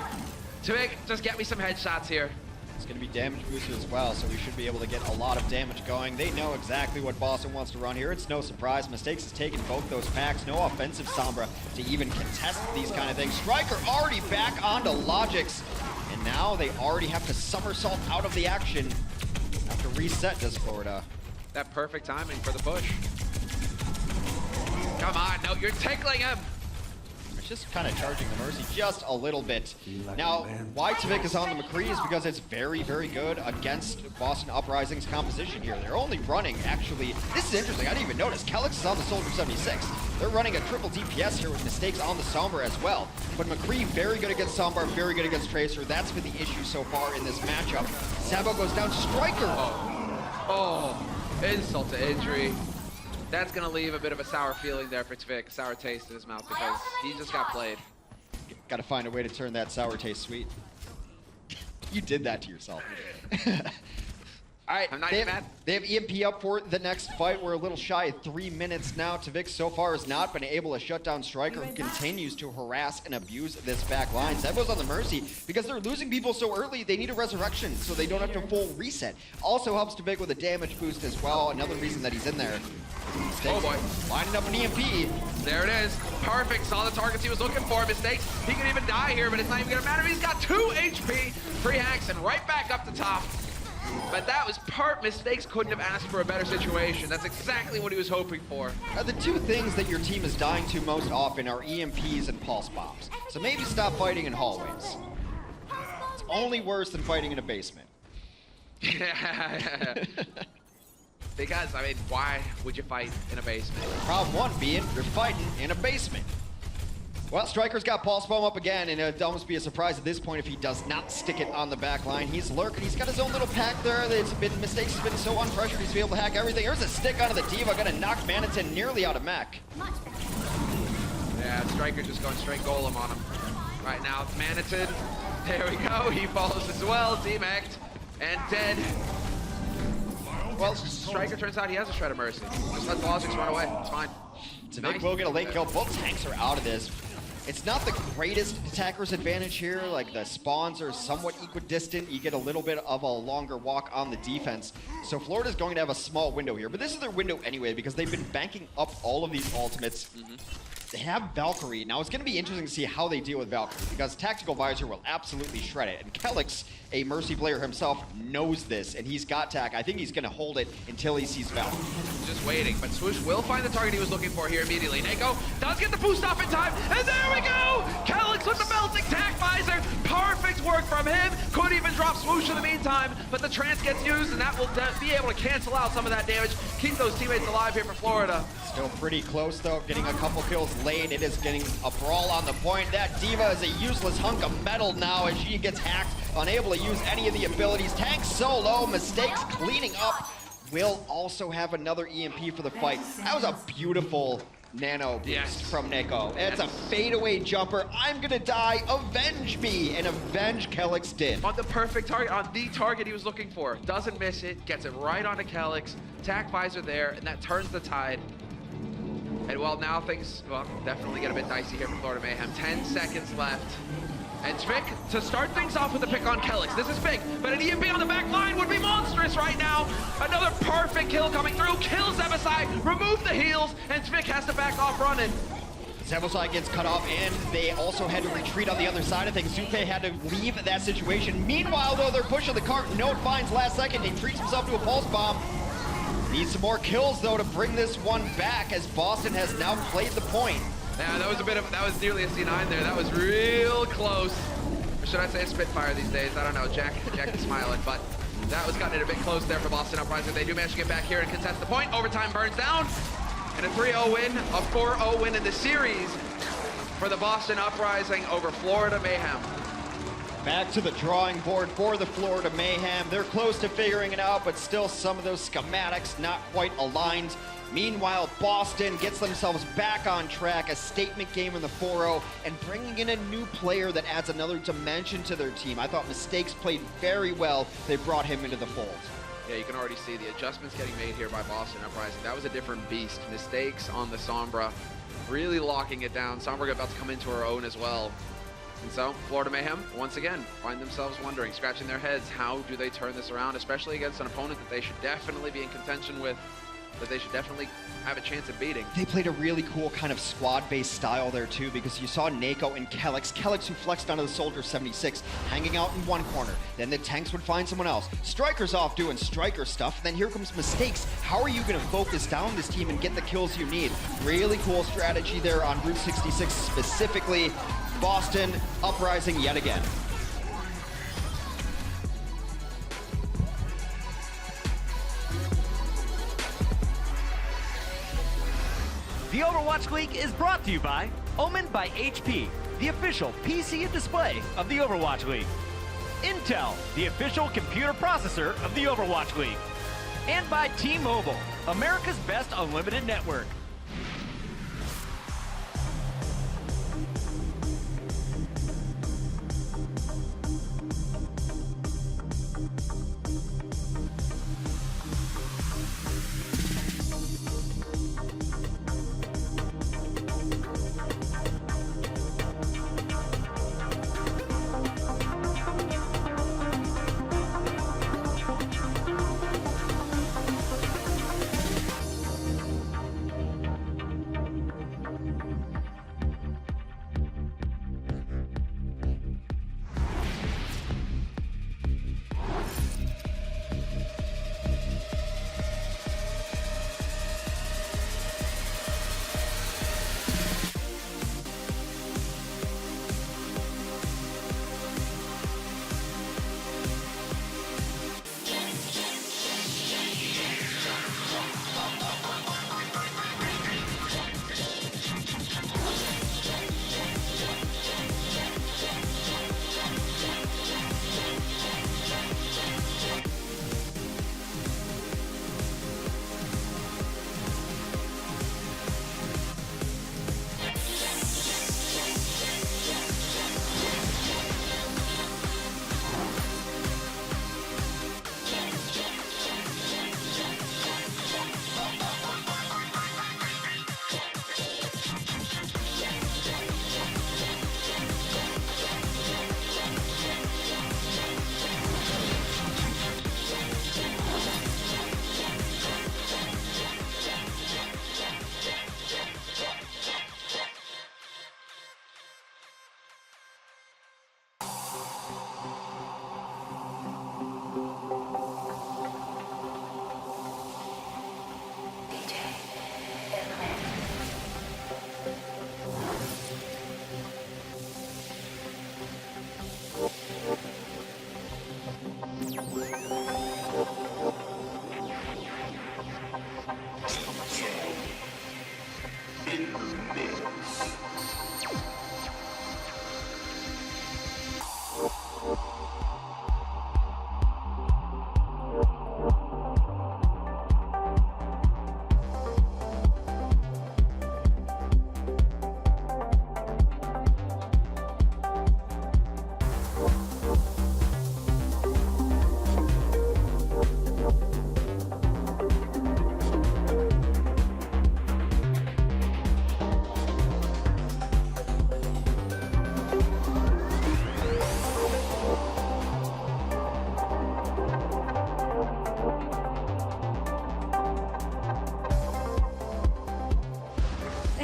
Tavik, just get me some headshots here. It's going to be damage boosted as well, so we should be able to get a lot of damage going. They know exactly what Boston wants to run here. It's no surprise. Mistakes has taken both those packs. No offensive Sombra to even contest these kind of things. Striker already back onto Logic's. And now they already have to somersault out of the action. Have to reset, does Florida. That perfect timing for the push. Come on, no, you're tickling him. It's just kind of charging the Mercy just a little bit. Now, why Tavik is on the McCree is because it's very, very good against Boston Uprising's composition here. They're only running, actually, this is interesting, I didn't even notice. Kelix is on the Soldier 76. They're running a triple DPS here with mistakes on the Sombra as well. But McCree, very good against Sombra, very good against Tracer. That's been the issue so far in this matchup. Sabo goes down, Striker! Oh, insult to injury. That's going to leave a bit of a sour feeling there for Tavik, sour taste in his mouth because he just got played. Got to find a way to turn that sour taste sweet. You did that to yourself. All right, I'm not even mad. They have EMP up for the next fight. We're a little shy of 3 minutes now. Tavik so far has not been able to shut down Striker, who continues to harass and abuse this back line. Zebo's on the Mercy because they're losing people so early. They need a resurrection so they don't have to full reset. Also helps Tavik with a damage boost as well. Another reason that he's in there. Oh boy, lining up an EMP. There it is. Perfect. Saw the targets he was looking for. Mistakes. He could even die here, but it's not even going to matter. He's got 2 HP. Free hacks and right back up the top. But that was Mistakes couldn't have asked for a better situation. That's exactly what he was hoping for. The 2 things that your team is dying to most often are EMPs and pulse bombs. So maybe stop fighting in hallways. It's only worse than fighting in a basement. Because, I mean, why would you fight in a basement? Problem 1 being you're fighting in a basement. Well, Striker's got Pulse Bomb up again, and it'd almost be a surprise at this point if he does not stick it on the back line. He's lurking. He's got his own little pack there. Mistakes has been so unpressured. He's been able to hack everything. There's a stick onto the Diva. Gonna knock Manitin nearly out of mech. Yeah, Striker just going straight Golem on him. Right now, Manitin. There we go. He falls as well. Demec'd and dead. Well, Striker turns out he has a Shred of Mercy. Just let the Logics run away. It's fine. Tavik will get a late kill. Both tanks are out of this. It's not the greatest attacker's advantage here. Like, the spawns are somewhat equidistant. You get a little bit of a longer walk on the defense. So Florida's going to have a small window here. But this is their window anyway because they've been banking up all of these ultimates. They have Valkyrie. Now, it's going to be interesting to see how they deal with Valkyrie because Tactical Visor will absolutely shred it. And Kelix, a Mercy player himself, knows this, and he's got Tac. I think he's going to hold it until he sees Valkyrie. Just waiting, but Swoosh will find the target he was looking for here immediately. Neko does get the boost off in time, and there we go! Kelix with the melting Tac Visor. Perfect work from him. Could even drop Swoosh in the meantime, but the trance gets used, and that will be able to cancel out some of that damage, keep those teammates alive here for Florida. Still pretty close, though, getting a couple kills late. It is getting a brawl on the point. That Diva is a useless hunk of metal now as she gets hacked, unable to use any of the abilities. Tank so low, Mistakes cleaning up. Will also have another EMP for the fight. That was a beautiful nano boost from Nico. It's a fadeaway jumper. I'm gonna die, avenge me, and avenge Kelix did. On the perfect target, on the target he was looking for. Doesn't miss it, gets it right onto Kelix. Tac visor there, and that turns the tide. And well, now things, well, definitely get a bit dicey here for Florida Mayhem. 10 seconds left. And Tvik to start things off with the pick on Kelix. This is big, but an EMP on the back line would be monstrous right now. Another perfect kill coming through, kills Zebasai, remove the heals, and Tvik has to back off running. Zebasai gets cut off, and they also had to retreat on the other side of things. Zuke had to leave that situation. Meanwhile, though, they're pushing the cart. Note finds last second. He treats himself to a pulse bomb. Needs some more kills, though, to bring this one back, as Boston has now played the point. Yeah, that was that was nearly a C9 there. That was real close. Or should I say a Spitfire these days? I don't know. Jack is smiling, but that was cutting it a bit close there for Boston Uprising. They do manage to get back here and contest the point. Overtime burns down. And a 3-0 win, a 4-0 win in the series for the Boston Uprising over Florida Mayhem. Back to the drawing board for the Florida Mayhem. They're close to figuring it out, but still some of those schematics not quite aligned. Meanwhile, Boston gets themselves back on track, a statement game in the 4-0, and bringing in a new player that adds another dimension to their team. I thought Mistakes played very well. They brought him into the fold. Yeah, you can already see the adjustments getting made here by Boston Uprising. That was a different beast. Mistakes on the Sombra, really locking it down. Sombra about to come into her own as well. And so, Florida Mayhem, once again, find themselves wondering, scratching their heads, how do they turn this around, especially against an opponent that they should definitely be in contention with, that they should definitely have a chance of beating. They played a really cool kind of squad-based style there too, because you saw Nako and Kelix. Kelix, who flexed onto the Soldier 76, hanging out in one corner. Then the tanks would find someone else. Striker's off doing striker stuff. Then here comes Mistakes. How are you going to focus down this team and get the kills you need? Really cool strategy there on Route 66 specifically. Boston Uprising yet again. The Overwatch League is brought to you by Omen by HP, the official PC and display of the Overwatch League. Intel, the official computer processor of the Overwatch League. And by T-Mobile, America's best unlimited network.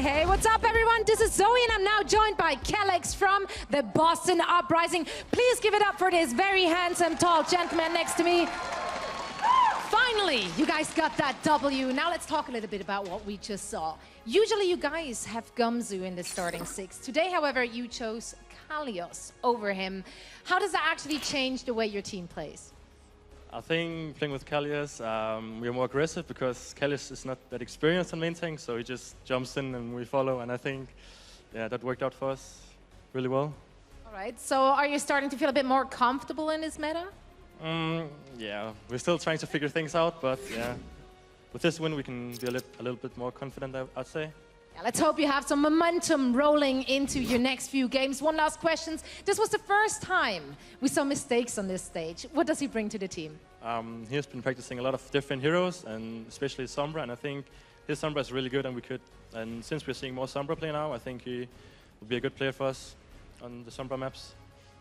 Hey, what's up, everyone? This is Zoe, and I'm now joined by Kellex from the Boston Uprising. Please give it up for this very handsome, tall gentleman next to me. Finally, you guys got that W. Now let's talk a little bit about what we just saw. Usually you guys have Gamsu in the starting six. Today, however, you chose Kalios over him. How does that actually change the way your team plays? I think playing with Kalios, we're more aggressive because Kalios is not that experienced in lane tank, so he just jumps in and we follow, and I think that worked out for us really well. All right, so are you starting to feel a bit more comfortable in this meta? Yeah, we're still trying to figure things out, but yeah, with this win we can be a little bit more confident, I'd say. Yeah, let's hope you have some momentum rolling into your next few games. One last question. This was the first time we saw Mistakes on this stage. What does he bring to the team? He has been practicing a lot of different heroes, and especially Sombra, and I think his Sombra is really good, and since we're seeing more Sombra play now, I think he will be a good player for us on the Sombra maps.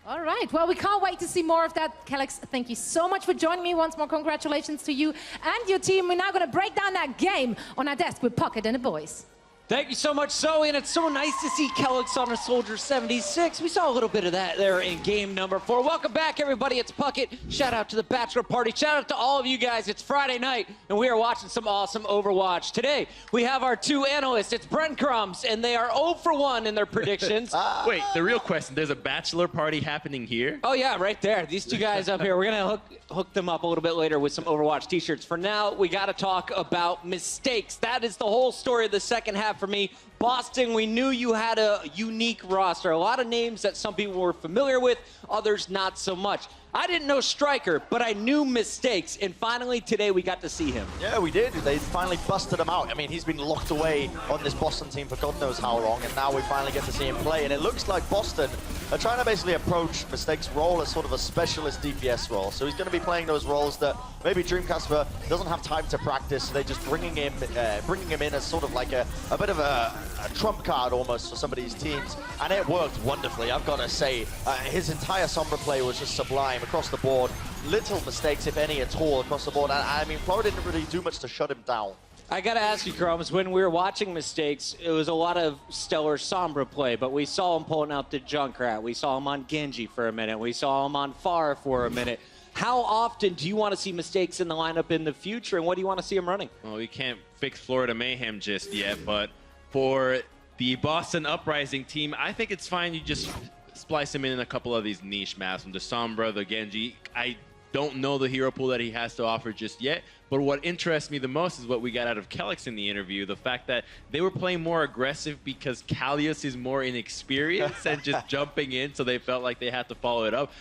All right, well, we can't wait to see more of that. Kellex, thank you so much for joining me. Once more, congratulations to you and your team. We're now going to break down that game on our desk with Pocket and the boys. Thank you so much, Zoe, and it's so nice to see Kellex on a Soldier 76. We saw a little bit of that there in game number 4. Welcome back, everybody. It's Puckett. Shout out to the Bachelor Party. Shout out to all of you guys. It's Friday night, and we are watching some awesome Overwatch. Today, we have our 2 analysts. It's Breadcrumbs, and they are 0 for 1 in their predictions. Wait, the real question, there's a Bachelor Party happening here? Oh, yeah, right there. These 2 guys up here. We're going to hook them up a little bit later with some Overwatch t-shirts. For now, we got to talk about Mistakes. That is the whole story of the second half for me. Boston, we knew you had a unique roster. A lot of names that some people were familiar with, others not so much. I didn't know Striker, but I knew Mistakes, and finally today we got to see him. Yeah, we did. They finally busted him out. I mean, he's been locked away on this Boston team for God knows how long, and now we finally get to see him play. And it looks like Boston are trying to basically approach Mistakes' role as sort of a specialist DPS role. So he's going to be playing those roles that maybe Dreamcasper doesn't have time to practice. So they're just bringing him in as sort of like a bit of a trump card almost for some of these teams. And it worked wonderfully, I've got to say. His entire Sombra play was just sublime across the board. Little mistakes, if any at all, across the board. I mean, Florida didn't really do much to shut him down. I got to ask you, Crumbs, when we were watching Mistakes, it was a lot of stellar Sombra play, but we saw him pulling out the Junkrat. We saw him on Genji for a minute. We saw him on Pharah for a minute. How often do you want to see Mistakes in the lineup in the future, and what do you want to see him running? Well, we can't fix Florida Mayhem just yet, but for the Boston Uprising team, I think it's fine. You just splice him in a couple of these niche maps, from the Sombra, the Genji. I don't know the hero pool that he has to offer just yet, but what interests me the most is what we got out of Kellex in the interview, the fact that they were playing more aggressive because Kalios is more inexperienced and just jumping in, so they felt like they had to follow it up.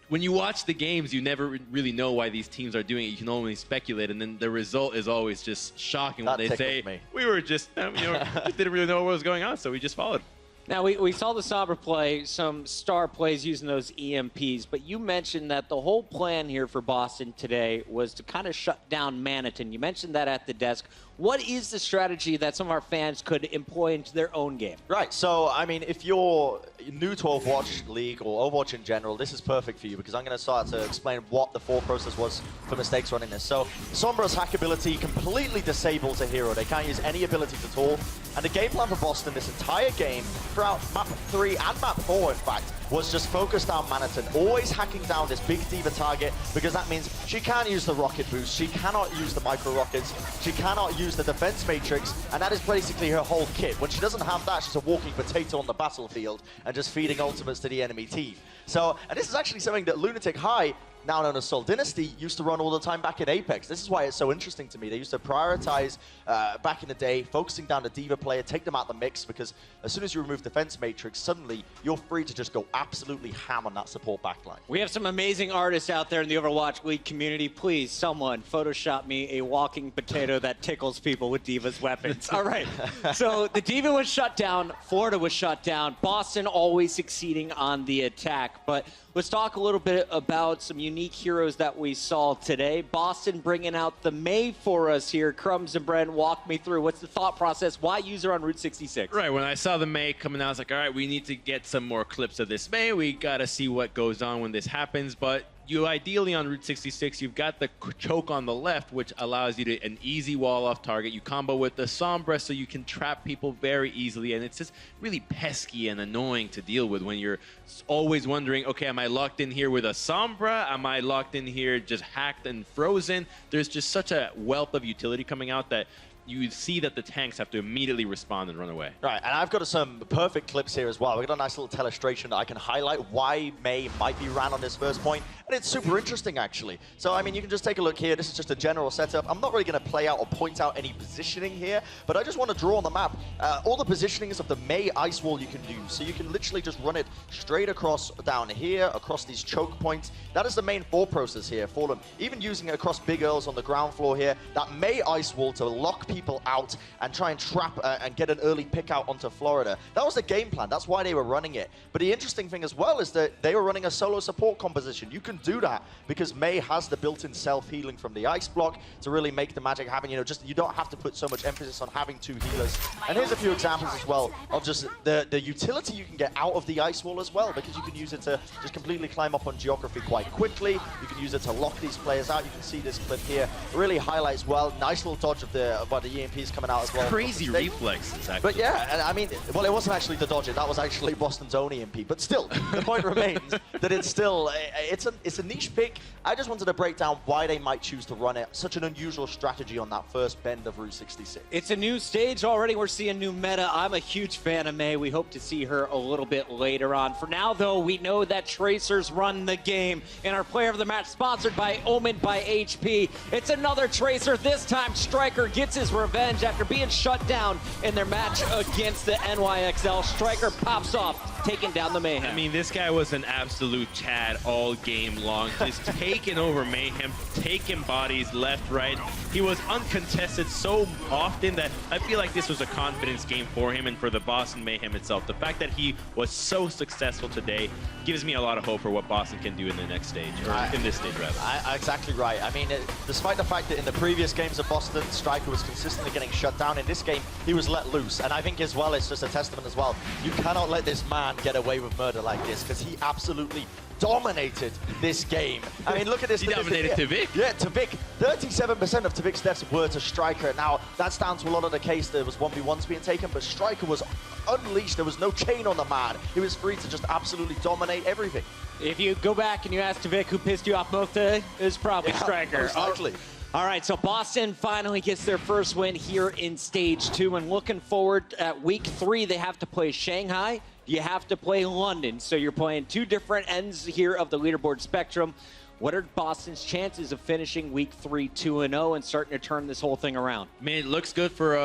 When you watch the games, you never really know why these teams are doing it. You can only speculate, and then the result is always just shocking when they say, we were just, just didn't really know what was going on, so we just followed. Now, we saw the Sombra play, some star plays using those EMPs, but you mentioned that the whole plan here for Boston today was to kind of shut down Maniton. You mentioned that at the desk. What is the strategy that some of our fans could employ into their own game? Right, so, I mean, if you're new to Overwatch League or Overwatch in general, this is perfect for you because I'm going to start to explain what the thought process was for Mistakes running this. So, Sombra's hack ability completely disables a hero. They can't use any abilities at all. And the game plan for Boston this entire game, throughout map 3 and map 4, in fact, was just focused on Maniton, always hacking down this big diva target, because that means she can't use the rocket boost, she cannot use the micro rockets, she cannot use the defense matrix, and that is basically her whole kit. When she doesn't have that, she's a walking potato on the battlefield and just feeding ultimates to the enemy team. So, and this is actually something that Lunatic High, now known as Soul Dynasty, used to run all the time back in Apex. This is why it's so interesting to me. They used to prioritize back in the day, focusing down the diva player, take them out the mix, because as soon as you remove defense matrix, suddenly you're free to just go absolutely ham on that support backline. We have some amazing artists out there in the Overwatch League community. Please, someone Photoshop me a walking potato that tickles people with Diva's weapons. All right, so the Diva was shut down, Florida was shut down, Boston always succeeding on the attack, but let's talk a little bit about some unique heroes that we saw today. Boston bringing out the May for us here. Crumbs and Brent, walk me through. What's the thought process? Why use her on Route 66? Right, when I saw the May coming out, I was like, all right, we need to get some more clips of this May. We got to see what goes on when this happens. But you ideally on Route 66, you've got the choke on the left, which allows you to an easy wall off target. You combo with the Sombra so you can trap people very easily, and it's just really pesky and annoying to deal with when you're always wondering, okay, am I locked in here with a Sombra? Am I locked in here just hacked and frozen? There's just such a wealth of utility coming out that you see that the tanks have to immediately respond and run away. Right, and I've got some perfect clips here as well. We've got a nice little illustration that I can highlight why May might be ran on this first point, and it's super interesting, actually. So, I mean, you can just take a look here. This is just a general setup. I'm not really going to play out or point out any positioning here, but I just want to draw on the map all the positionings of the May ice wall you can do. So you can literally just run it straight across down here, across these choke points. That is the main thought process here for them. Even using it across Big Earls on the ground floor here, that May ice wall to lock people out and try and trap and get an early pick out onto Florida. That was the game plan. That's why they were running it. But the interesting thing as well is that they were running a solo support composition. You can do that because May has the built-in self-healing from the ice block to really make the magic happen. You know, just you don't have to put so much emphasis on having two healers. And here's a few examples as well of just the utility you can get out of the ice wall as well, because you can use it to just completely climb up on geography quite quickly. You can use it to lock these players out. You can see this clip here. It really highlights well. Nice little dodge of the EMPs coming out as well. Crazy reflexes, actually. But yeah, and I mean, well, it wasn't actually the dodge. That was actually Boston's own EMP. But still, the point remains that it's still, it's a niche pick. I just wanted to break down why they might choose to run it. Such an unusual strategy on that first bend of Route 66. It's a new stage already. We're seeing new meta. I'm a huge fan of May. We hope to see her a little bit later on. For now, though, we know that Tracers run the game. And our player of the match, sponsored by Omen by HP. It's another Tracer. This time, Striker gets his revenge after being shut down in their match against the NYXL. Striker pops off, taking down the Mayhem. I mean, this guy was an absolute Chad all game long, just taking over Mayhem, taking bodies left, right. He was uncontested so often that I feel like this was a confidence game for him and for the Boston Mayhem itself. The fact that he was so successful today gives me a lot of hope for what Boston can do in the next stage, or in this stage, rather. Exactly right. I mean, despite the fact that in the previous games of Boston, Striker was consistently getting shut down, in this game, he was let loose. And I think as well, it's just a testament as well. You cannot let this man get away with murder like this, because he absolutely dominated this game. I mean, look at this. He dominated Tavik. Yeah, Tavik. 37% of Tavik's deaths were to Striker. Now, that's down to a lot of the case. There was 1v1s being taken, but Striker was unleashed. There was no chain on the man. He was free to just absolutely dominate everything. If you go back and you ask Tavik who pissed you off most today, it's probably Striker. Exactly. All right, so Boston finally gets their first win here in Stage 2, and looking forward at Week 3, they have to play Shanghai. You have to play London, so you're playing two different ends here of the leaderboard spectrum. What are Boston's chances of finishing Week 3 2-0 and starting to turn this whole thing around? I mean, it looks good for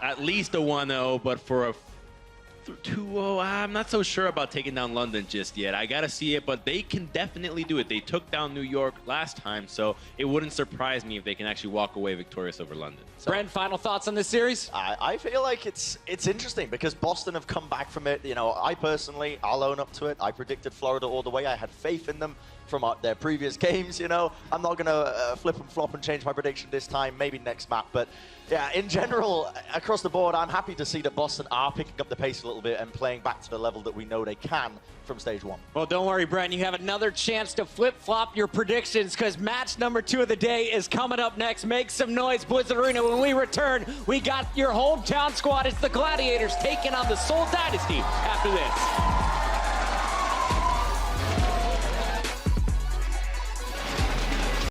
at least a 1-0, but for a 2-0, I'm not so sure about taking down London just yet. I gotta see it, but they can definitely do it. They took down New York last time, so it wouldn't surprise me if they can actually walk away victorious over London. So, Brent, final thoughts on this series? I feel like it's interesting because Boston have come back from it. You know, I personally, I'll own up to it. I predicted Florida all the way. I had faith in them from their previous games, you know. I'm not going to flip and flop and change my prediction this time, maybe next map. But yeah, in general, across the board, I'm happy to see that Boston are picking up the pace a little bit and playing back to the level that we know they can from Stage 1. Well, don't worry, Brent. You have another chance to flip-flop your predictions because match number 2 of the day is coming up next. Make some noise, Blizzard Arena. When we return, we got your hometown squad. It's the Gladiators taking on the Seoul Dynasty after this.